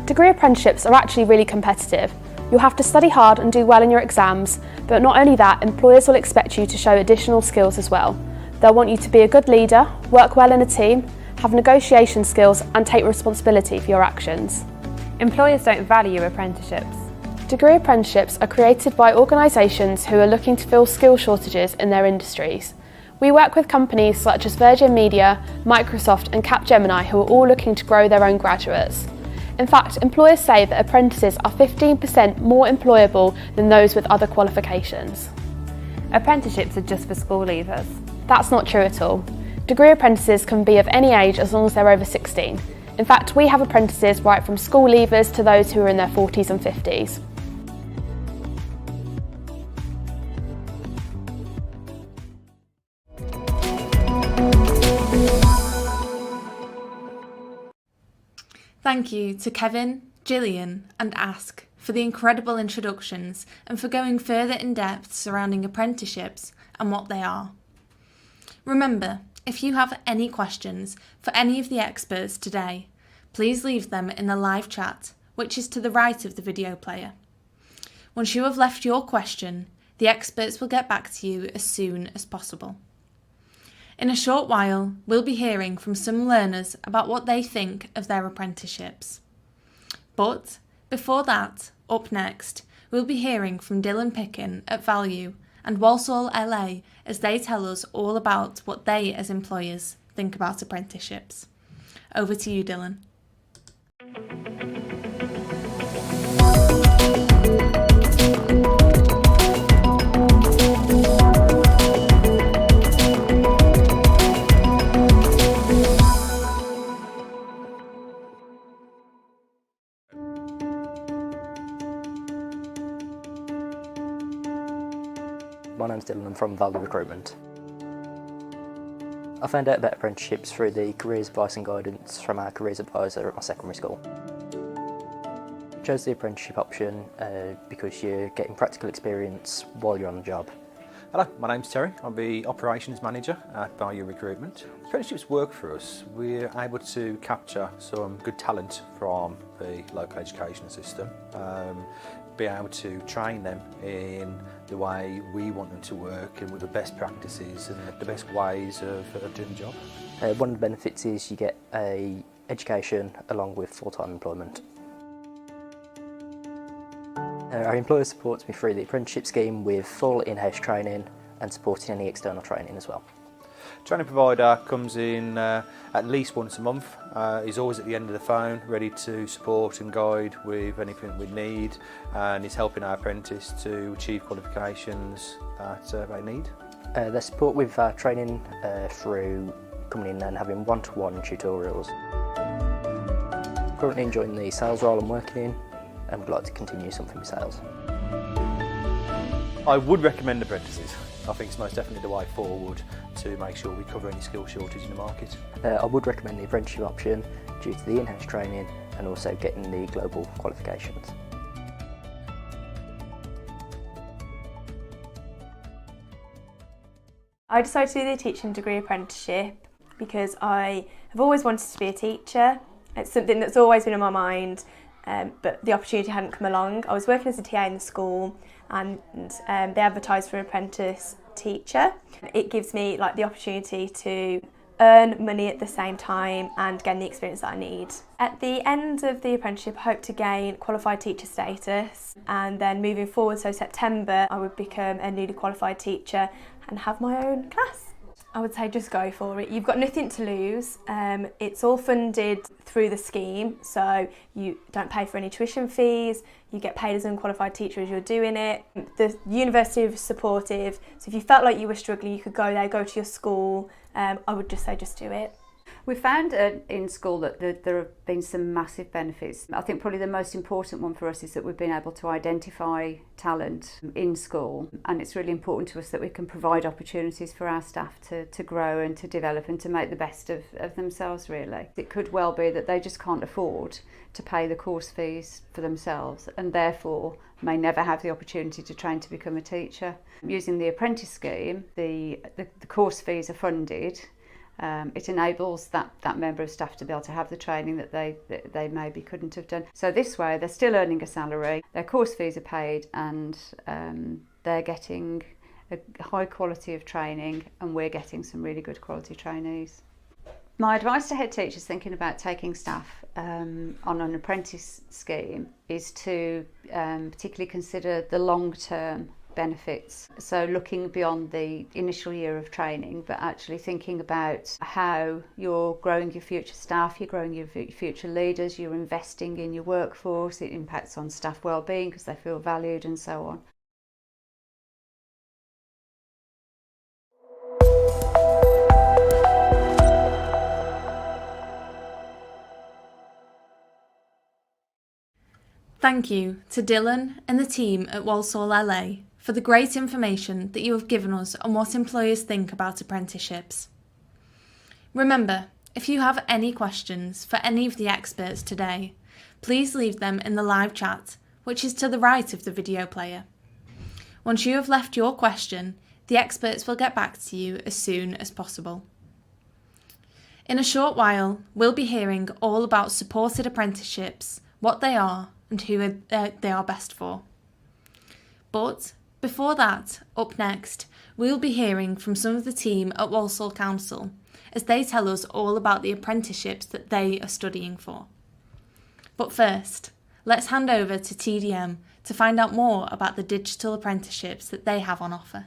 Degree apprenticeships are actually really competitive. You'll have to study hard and do well in your exams, but not only that, employers will expect you to show additional skills as well. They'll want you to be a good leader, work well in a team, have negotiation skills and take responsibility for your actions. Employers don't value apprenticeships. Degree apprenticeships are created by organisations who are looking to fill skill shortages in their industries. We work with companies such as Virgin Media, Microsoft and Capgemini who are all looking to grow their own graduates. In fact, employers say that apprentices are 15% more employable than those with other qualifications. Apprenticeships are just for school leavers. That's not true at all. Degree apprentices can be of any age as long as they're over 16. In fact, we have apprentices right from school leavers to those who are in their 40s and 50s. Thank you to Kevin, Gillian and Ask for the incredible introductions and for going further in depth surrounding apprenticeships and what they are. Remember, if you have any questions for any of the experts today, please leave them in the live chat, which is to the right of the video player. Once you have left your question, the experts will get back to you as soon as possible. In a short while, we'll be hearing from some learners about what they think of their apprenticeships. But before that, up next, we'll be hearing from Dylan Pickin at Value and Walsall LA as they tell us all about what they as employers think about apprenticeships. Over to you, Dylan. My name's Dylan, I'm from Value Recruitment. I found out about apprenticeships through the careers advice and guidance from our careers advisor at my secondary school. I chose the apprenticeship option because you're getting practical experience while you're on the job. Hello, my name's Terry. I'm the Operations Manager at Value Recruitment. Apprenticeships work for us. We're able to capture some good talent from the local education system, be able to train them in the way we want them to work and with the best practices and the best ways of doing the job. One of the benefits is you get a education along with full-time employment. Our employer supports me through the apprenticeship scheme with full in-house training and supporting any external training as well. Training provider comes in at least once a month. He's always at the end of the phone, ready to support and guide with anything we need, and is helping our apprentice to achieve qualifications that they need. They support with training through coming in and having one-to-one tutorials. Currently enjoying the sales role I'm working in and would like to continue something with sales. I would recommend apprentices. I think it's most definitely the way forward to make sure we cover any skill shortage in the market. I would recommend the apprenticeship option due to the in-house training and also getting the global qualifications. I decided to do the teaching degree apprenticeship because I have always wanted to be a teacher. It's something that's always been in my mind, but the opportunity hadn't come along. I was working as a TA in the school and they advertised for an apprentice teacher. It gives me the opportunity to earn money at the same time and gain the experience that I need. At the end of the apprenticeship, I hope to gain qualified teacher status, and then moving forward, so September, I would become a newly qualified teacher and have my own class. I would say just go for it. You've got nothing to lose. It's all funded through the scheme, so you don't pay for any tuition fees, you get paid as an unqualified teacher as you're doing it. The university is supportive, so if you felt like you were struggling, you could go there, go to your school. I would just say just do it. We found in school that there have been some massive benefits. I think probably the most important one for us is that we've been able to identify talent in school, and it's really important to us that we can provide opportunities for our staff to grow and to develop and to make the best of themselves, really. It could well be that they just can't afford to pay the course fees for themselves and therefore may never have the opportunity to train to become a teacher. Using the apprentice scheme, the course fees are funded. It enables that member of staff to be able to have the training that they maybe couldn't have done. So this way they're still earning a salary, their course fees are paid, and they're getting a high quality of training, and we're getting some really good quality trainees. My advice to head teachers thinking about taking staff on an apprentice scheme is to particularly consider the long-term benefits. So looking beyond the initial year of training, but actually thinking about how you're growing your future staff, you're growing your future leaders, you're investing in your workforce, it impacts on staff wellbeing because they feel valued and so on. Thank you to Dylan and the team at Walsall LA for the great information that you have given us on what employers think about apprenticeships. Remember, if you have any questions for any of the experts today, please leave them in the live chat, which is to the right of the video player. Once you have left your question, the experts will get back to you as soon as possible. In a short while, we'll be hearing all about supported apprenticeships, what they are, and who they are best for. But before that, up next, we'll be hearing from some of the team at Walsall Council as they tell us all about the apprenticeships that they are studying for. But first, let's hand over to TDM to find out more about the digital apprenticeships that they have on offer.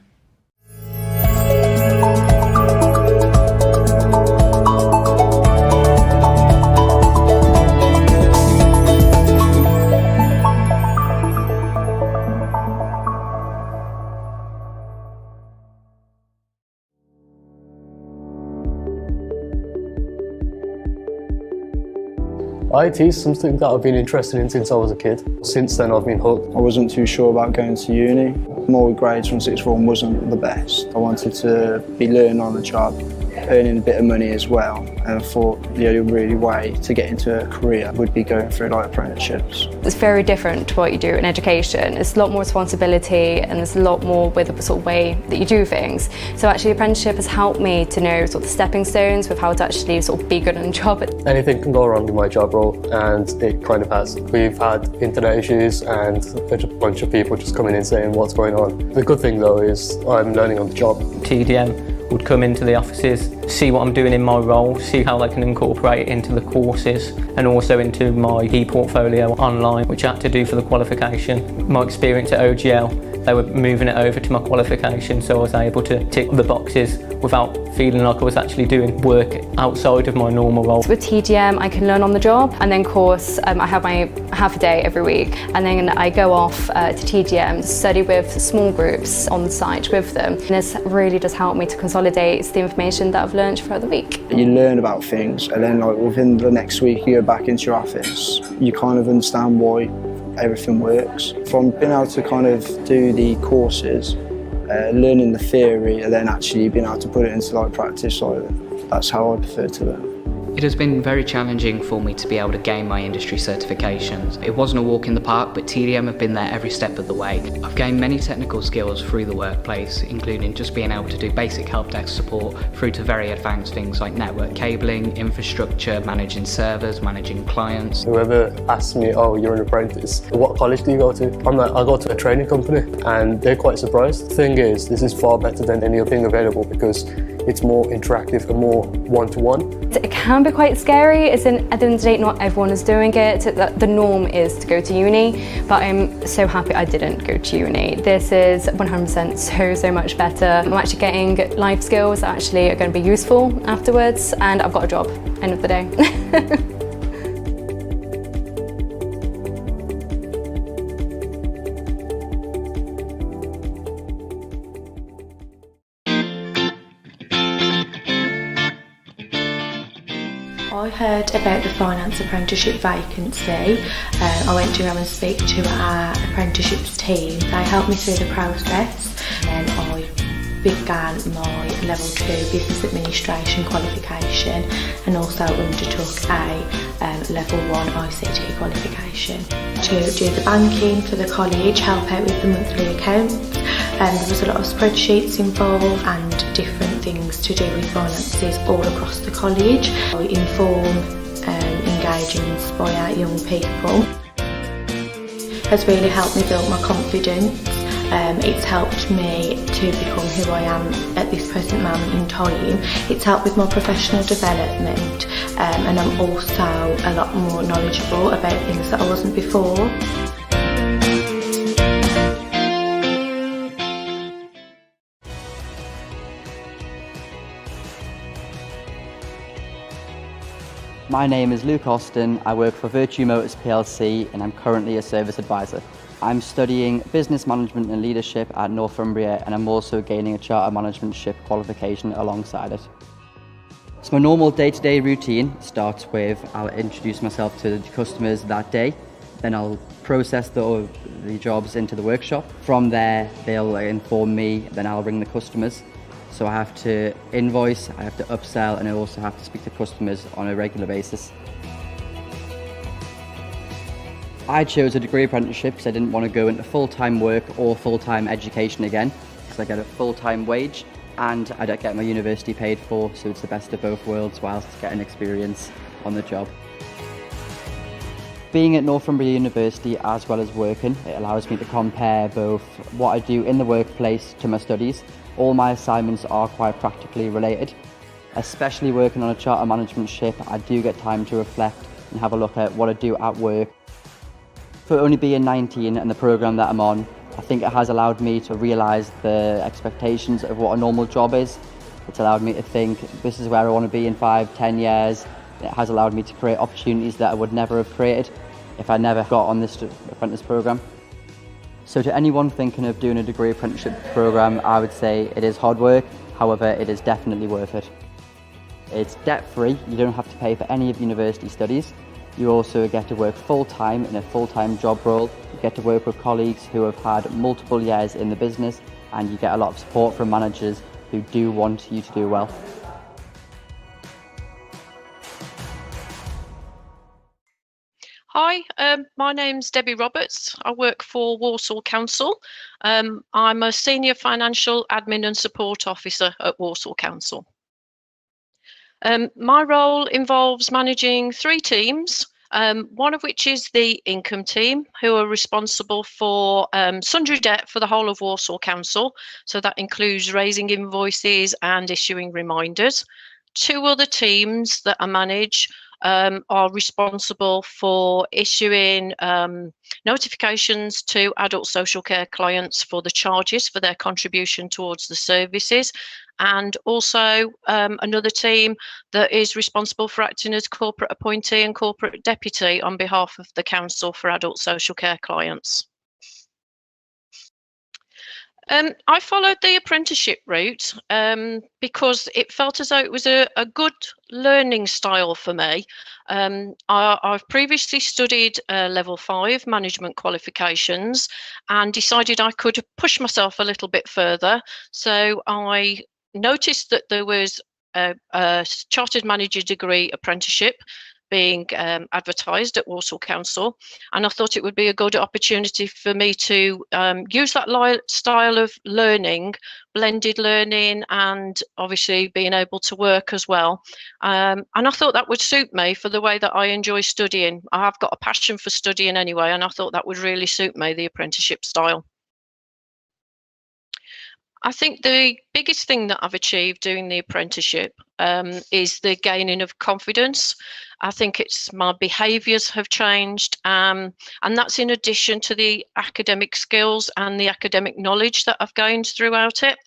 IT is something that I've been interested in since I was a kid. Since then I've been hooked. I wasn't too sure about going to uni. My grades from sixth form wasn't the best. I wanted to be learning on the job, earning a bit of money as well, and I thought the only really way to get into a career would be going through like apprenticeships. It's very different to what you do in education. It's a lot more responsibility and there's a lot more with the sort of way that you do things. So actually apprenticeship has helped me to know sort of the stepping stones with how to actually sort of be good on the job. Anything can go wrong in my job role, and it kind of has. We've had internet issues and a bunch of people just coming in saying what's going on. The good thing though is I'm learning on the job. TDM would come into the offices, see what I'm doing in my role, see how they can incorporate it into the courses and also into my e-portfolio online, which I had to do for the qualification. My experience at OGL, they were moving it over to my qualification, so I was able to tick the boxes without feeling like I was actually doing work outside of my normal role. With TDM I can learn on the job, and then of course I have my half a day every week, and then I go off to TDM to study with small groups on the site with them, and this really does help me to consolidate the information that I've learned throughout the week. You learn about things, and then like within the next week you go back into your office, you kind of understand why everything works. From being able to kind of do the courses, learning the theory, and then actually being able to put it into like practice, like, that's how I prefer to learn. It has been very challenging for me to be able to gain my industry certifications. It wasn't a walk in the park, but TDM have been there every step of the way. I've gained many technical skills through the workplace, including just being able to do basic help desk support through to very advanced things like network cabling, infrastructure, managing servers, managing clients. Whoever asks me, oh, you're an apprentice, what college do you go to? I'm like, I go to a training company, and they're quite surprised. The thing is, this is far better than any other thing available because it's more interactive and more one-to-one. It can can be quite scary. It's at the end of the day, not everyone is doing it. The norm is to go to uni, but I'm so happy I didn't go to uni. This is 100% so much better. I'm actually getting life skills that actually are going to be useful afterwards, and I've got a job, end of the day. I heard about the finance apprenticeship vacancy. I went to go and speak to our apprenticeships team. They helped me through the process, and I began my level 2 business administration qualification and also undertook a level 1 ICT qualification. To do the banking for the college, help out with the monthly accounts. There was a lot of spreadsheets involved and different things to do with finances all across the college. I inform, engage and inspire young people. It has really helped me build my confidence. It's helped me to become who I am at this present moment in time. It's helped with my professional development, and I'm also a lot more knowledgeable about things that I wasn't before. My name is Luke Austin, I work for Virtue Motors plc and I'm currently a service advisor. I'm studying business management and leadership at Northumbria, and I'm also gaining a charter managementship qualification alongside it. So my normal day-to-day routine starts with I'll introduce myself to the customers that day, then I'll process the jobs into the workshop. From there they'll inform me, then I'll ring the customers. So I have to invoice, I have to upsell, and I also have to speak to customers on a regular basis. I chose a degree apprenticeship because I didn't want to go into full-time work or full-time education again, because I get a full-time wage and I don't get my university paid for, so it's the best of both worlds whilst getting experience on the job. Being at Northumbria University as well as working, it allows me to compare both what I do in the workplace to my studies. All my assignments are quite practically related. Especially working on a charter managementship, I do get time to reflect and have a look at what I do at work. For only being 19 and the programme that I'm on, I think it has allowed me to realise the expectations of what a normal job is. It's allowed me to think, this is where I want to be in 5-10 years. It has allowed me to create opportunities that I would never have created if I never got on this apprentice programme. So to anyone thinking of doing a degree apprenticeship programme, I would say it is hard work, however it is definitely worth it. It's debt-free, you don't have to pay for any of university studies. You also get to work full-time in a full-time job role. You get to work with colleagues who have had multiple years in the business, and you get a lot of support from managers who do want you to do well. Hi, my name's Debbie Roberts. I work for Walsall Council. I'm a Senior Financial Admin and Support Officer at Walsall Council. My role involves managing 3 teams, one of which is the income team, who are responsible for sundry debt for the whole of Walsall Council. So that includes raising invoices and issuing reminders. 2 other teams that I manage are responsible for issuing notifications to adult social care clients for the charges for their contribution towards the services, and also another team that is responsible for acting as corporate appointee and corporate deputy on behalf of the council for adult social care clients. I followed the apprenticeship route because it felt as though it was a good learning style for me. I've previously studied level 5 management qualifications and decided I could push myself a little bit further. So I noticed that there was a chartered manager degree apprenticeship being advertised at Walsall Council, and I thought it would be a good opportunity for me to use that style of learning, blended learning, and obviously being able to work as well. And I thought that would suit me for the way that I enjoy studying. I have got a passion for studying anyway, and I thought that would really suit me, the apprenticeship style. I think the biggest thing that I've achieved doing the apprenticeship is the gaining of confidence. I think it's my behaviours have changed, and that's in addition to the academic skills and the academic knowledge that I've gained throughout it.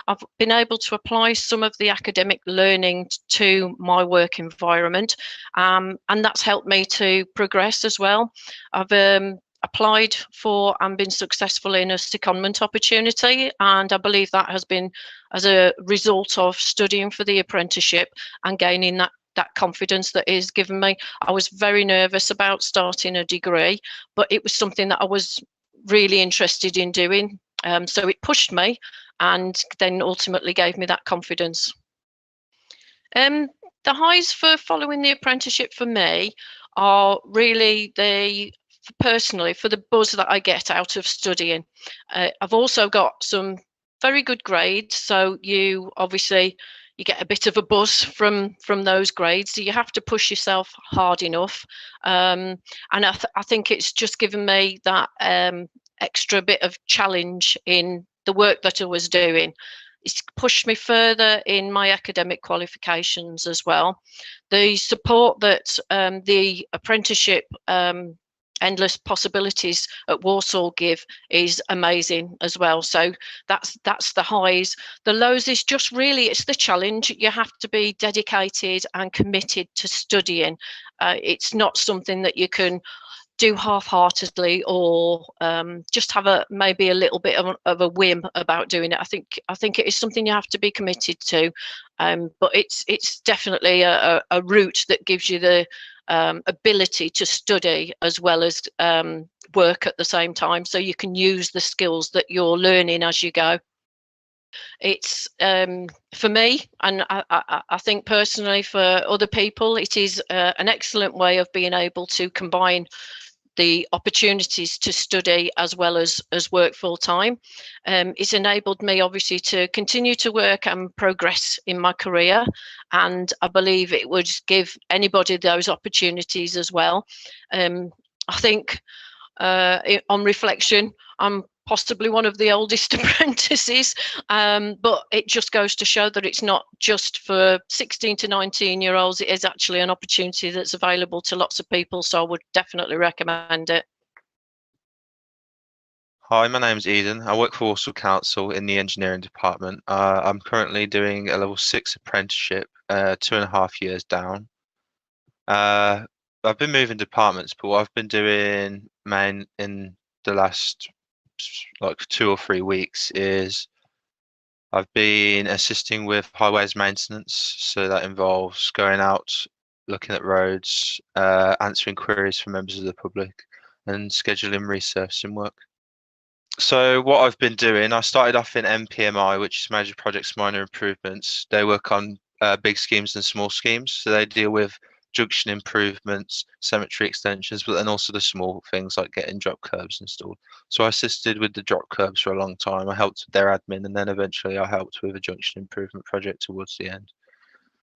I've been able to apply some of the academic learning to my work environment, and that's helped me to progress as well. I've applied for and been successful in a secondment opportunity, and I believe that has been as a result of studying for the apprenticeship and gaining that confidence that is given me. I was very nervous about starting a degree, but it was something that I was really interested in doing, so it pushed me and then ultimately gave me that confidence. The highs for following the apprenticeship for me are really personally for the buzz that I get out of studying. I've also got some very good grades, so you get a bit of a buzz from those grades, so you have to push yourself hard enough, and I think it's just given me that extra bit of challenge in the work that I was doing. It's pushed me further in my academic qualifications as well. The support that the apprenticeship Endless Possibilities at Walsall give is amazing as well. So that's the highs. The lows is just really, it's the challenge. You have to be dedicated and committed to studying. It's not something that you can do half-heartedly or just have maybe a little bit of a whim about doing it. I think it is something you have to be committed to, but it's definitely a route that gives you the ability to study as well as work at the same time, so you can use the skills that you're learning as you go. It's for me, and I think personally for other people, it is an excellent way of being able to combine the opportunities to study as well as work full time. It's enabled me obviously to continue to work and progress in my career, and I believe it would give anybody those opportunities as well. I think on reflection, I'm possibly one of the oldest apprentices, but it just goes to show that it's not just for 16 to 19-year-olds. It is actually an opportunity that's available to lots of people, so I would definitely recommend it. Hi, my name's Eden. I work for Walsall Council in the engineering department. I'm currently doing a level 6 apprenticeship, 2.5 years down. I've been moving departments, but what I've been doing in the last like 2 or 3 weeks is I've been assisting with highways maintenance. So that involves going out, looking at roads, answering queries from members of the public, and scheduling resurfacing work. So what I've been doing, I started off in MPMI, which is Major Projects Minor Improvements. They work on big schemes and small schemes. So they deal with junction improvements, cemetery extensions, but then also the small things like getting drop curbs installed. So I assisted with the drop curbs for a long time. I helped with their admin, and then eventually I helped with a junction improvement project towards the end.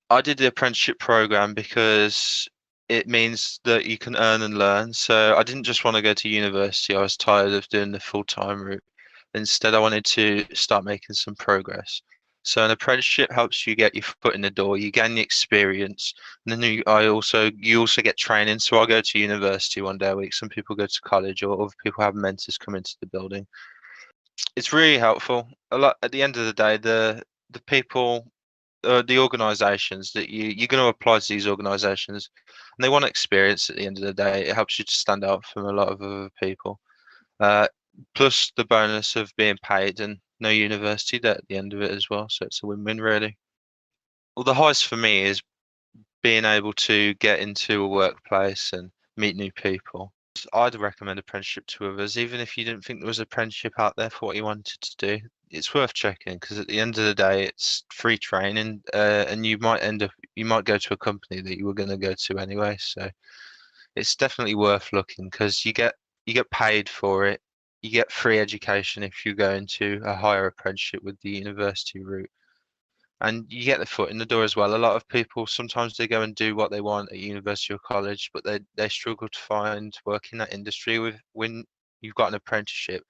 I did the apprenticeship program because it means that you can earn and learn. So I didn't just want to go to university. I was tired of doing the full-time route. Instead, I wanted to start making some progress. So an apprenticeship helps you get your foot in the door. You gain the experience, and then you also get training. So I go to university 1 day a week. Some people go to college, or other people have mentors come into the building. It's really helpful. A lot at the end of the day, the people, the organisations that you're going to apply to these organisations, and they want experience at the end of the day. It helps you to stand out from a lot of other people. Plus the bonus of being paid and no university debt at the end of it as well. So it's a win-win, really. Well, the highest for me is being able to get into a workplace and meet new people. I'd recommend apprenticeship to others, even if you didn't think there was an apprenticeship out there for what you wanted to do. It's worth checking, because at the end of the day, it's free training, and you might go to a company that you were going to go to anyway. So it's definitely worth looking, because you get paid for it. You get free education if you go into a higher apprenticeship with the university route, and you get the foot in the door as well. A lot of people, sometimes they go and do what they want at university or college, but they struggle to find work in that industry. When you've got an apprenticeship,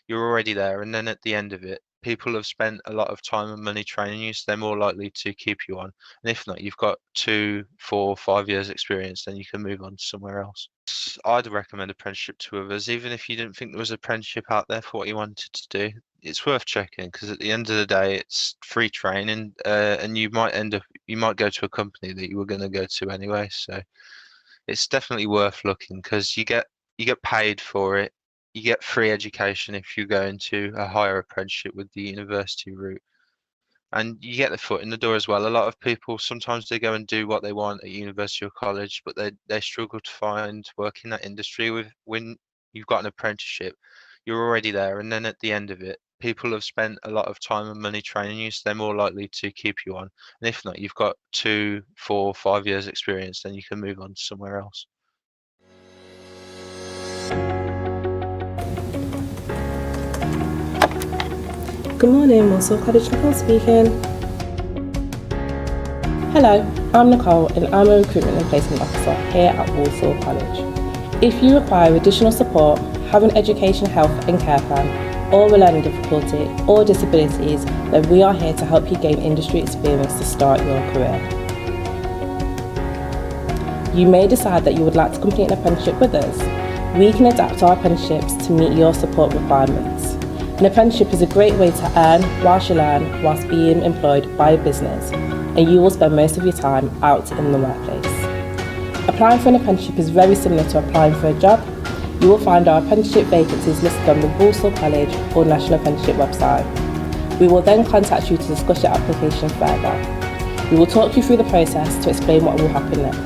you're already there, and then at the end of it, people have spent a lot of time and money training you, so they're more likely to keep you on. And if not, you've got 2, 4, 5 years experience, then you can move on to somewhere else. I'd recommend apprenticeship to others, even if you didn't think there was an apprenticeship out there for what you wanted to do. It's worth checking, because at the end of the day, it's free training, and you might go to a company that you were going to go to anyway. So it's definitely worth looking, because you get paid for it. You get free education if you go into a higher apprenticeship with the university route, and you get the foot in the door as well. A lot of people, sometimes they go and do what they want at university or college, but they struggle to find work in that industry. When you've got an apprenticeship, you're already there, and then at the end of it, people have spent a lot of time and money training you, so they're more likely to keep you on. And if not, you've got 2, 4, 5 years experience, then you can move on to somewhere else. Good morning, Walsall College. Nicole speaking. Hello, I'm Nicole and I'm a recruitment and placement officer here at Walsall College. If you require additional support, have an education, health and care plan, or a learning difficulty or disabilities, then we are here to help you gain industry experience to start your career. You may decide that you would like to complete an apprenticeship with us. We can adapt our apprenticeships to meet your support requirements. An apprenticeship is a great way to earn whilst you learn whilst being employed by a business, and you will spend most of your time out in the workplace. Applying for an apprenticeship is very similar to applying for a job. You will find our apprenticeship vacancies listed on the Walsall College or National Apprenticeship website. We will then contact you to discuss your application further. We will talk you through the process to explain what will happen next.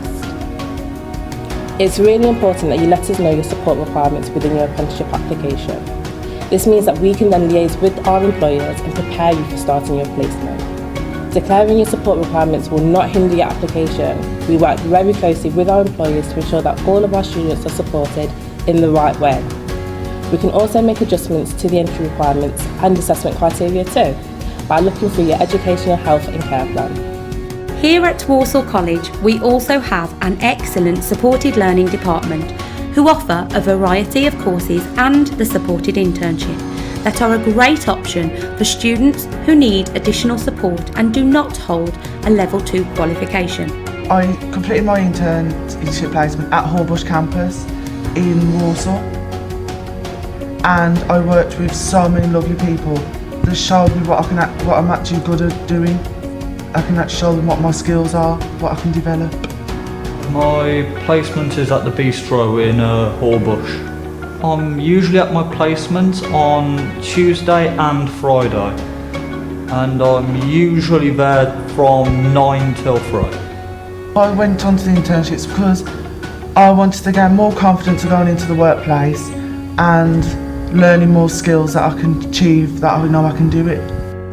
It's really important that you let us know your support requirements within your apprenticeship application. This means that we can then liaise with our employers and prepare you for starting your placement. Declaring your support requirements will not hinder your application. We work very closely with our employers to ensure that all of our students are supported in the right way. We can also make adjustments to the entry requirements and assessment criteria too, by looking through your educational, health and care plan. Here at Walsall College, we also have an excellent supported learning department who offer a variety of courses and the supported internship that are a great option for students who need additional support and do not hold a level 2 qualification. I completed my internship placement at Horbush campus in Warsaw, and I worked with so many lovely people that showed me what I'm actually good at doing. I can actually show them what my skills are, what I can develop. My placement is at the Bistro in Horbush. I'm usually at my placement on Tuesday and Friday, and I'm usually there from 9 till 3. I went on to the internships because I wanted to gain more confidence going into the workplace and learning more skills that I can achieve, that I know I can do it.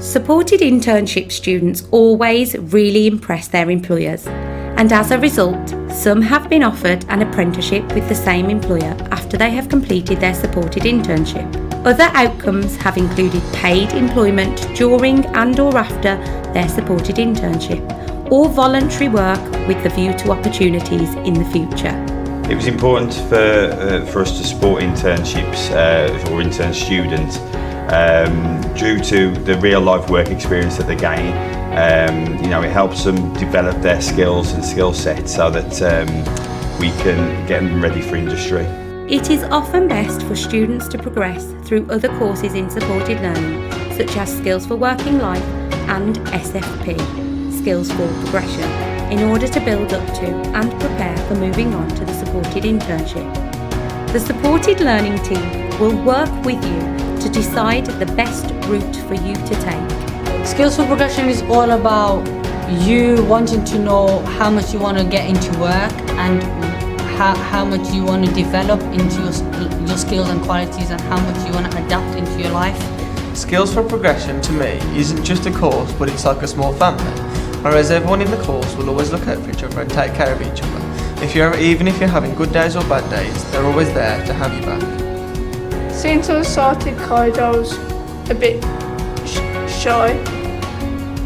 Supported internship students always really impress their employers, and as a result, some have been offered an apprenticeship with the same employer after they have completed their supported internship. Other outcomes have included paid employment during and or after their supported internship, or voluntary work with the view to opportunities in the future. It was important for us to support internships or intern students due to the real life work experience that they gain. It helps them develop their skills and skill set so that we can get them ready for industry. It is often best for students to progress through other courses in supported learning, such as Skills for Working Life and SFP, Skills for Progression, in order to build up to and prepare for moving on to the supported internship. The supported learning team will work with you to decide the best route for you to take. Skills for Progression is all about you wanting to know how much you want to get into work and how much you want to develop into your skills and qualities and how much you want to adapt into your life. Skills for Progression to me isn't just a course, but it's like a small family. Whereas everyone in the course will always look out for each other and take care of each other. Even if you're having good days or bad days, they're always there to have you back. Since I started college, I was a bit shy,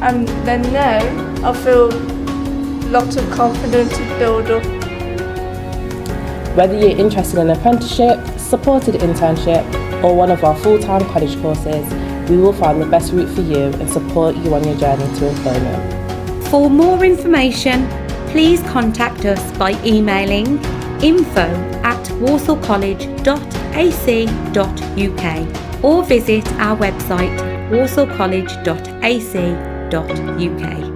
and then now I feel lots of confidence to build up. Whether you're interested in an apprenticeship, supported internship, or one of our full-time college courses, We will find the best route for you and support you on your journey to employment. For more information, please contact us by emailing info@warsawcollege.ac.uk or visit our website warsawcollege.ac.uk.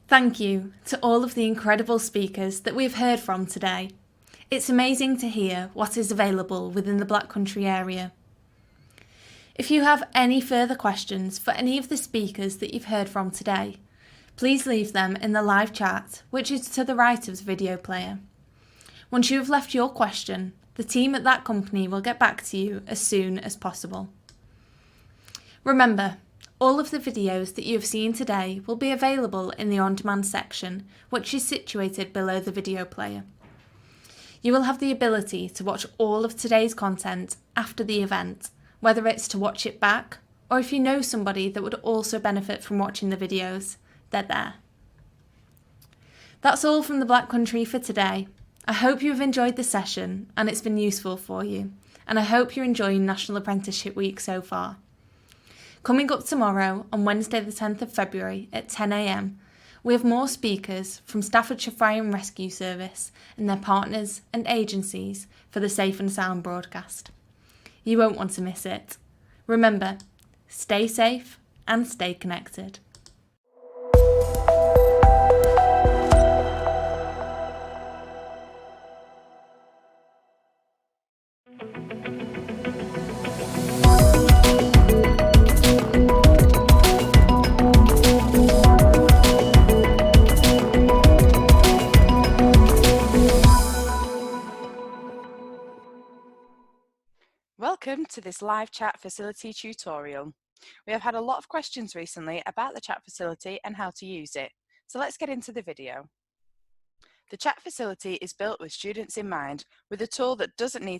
Thank you to all of the incredible speakers that we've heard from today. It's amazing to hear what is available within the Black Country area. If you have any further questions for any of the speakers that you've heard from today, please leave them in the live chat, which is to the right of the video player. Once you have left your question, the team at that company will get back to you as soon as possible. Remember, all of the videos that you have seen today will be available in the on-demand section, which is situated below the video player. You will have the ability to watch all of today's content after the event, whether it's to watch it back, or if you know somebody that would also benefit from watching the videos, they're there. That's all from the Black Country for today. I hope you have enjoyed the session and it's been useful for you, and I hope you're enjoying National Apprenticeship Week so far. Coming up tomorrow, on Wednesday the 10th of February at 10 AM, we have more speakers from Staffordshire Fire and Rescue Service and their partners and agencies for the Safe and Sound broadcast. You won't want to miss it. Remember, stay safe and stay connected. Welcome to this live chat facility tutorial. We have had a lot of questions recently about the chat facility and how to use it, so let's get into the video. The chat facility is built with students in mind, with a tool that doesn't need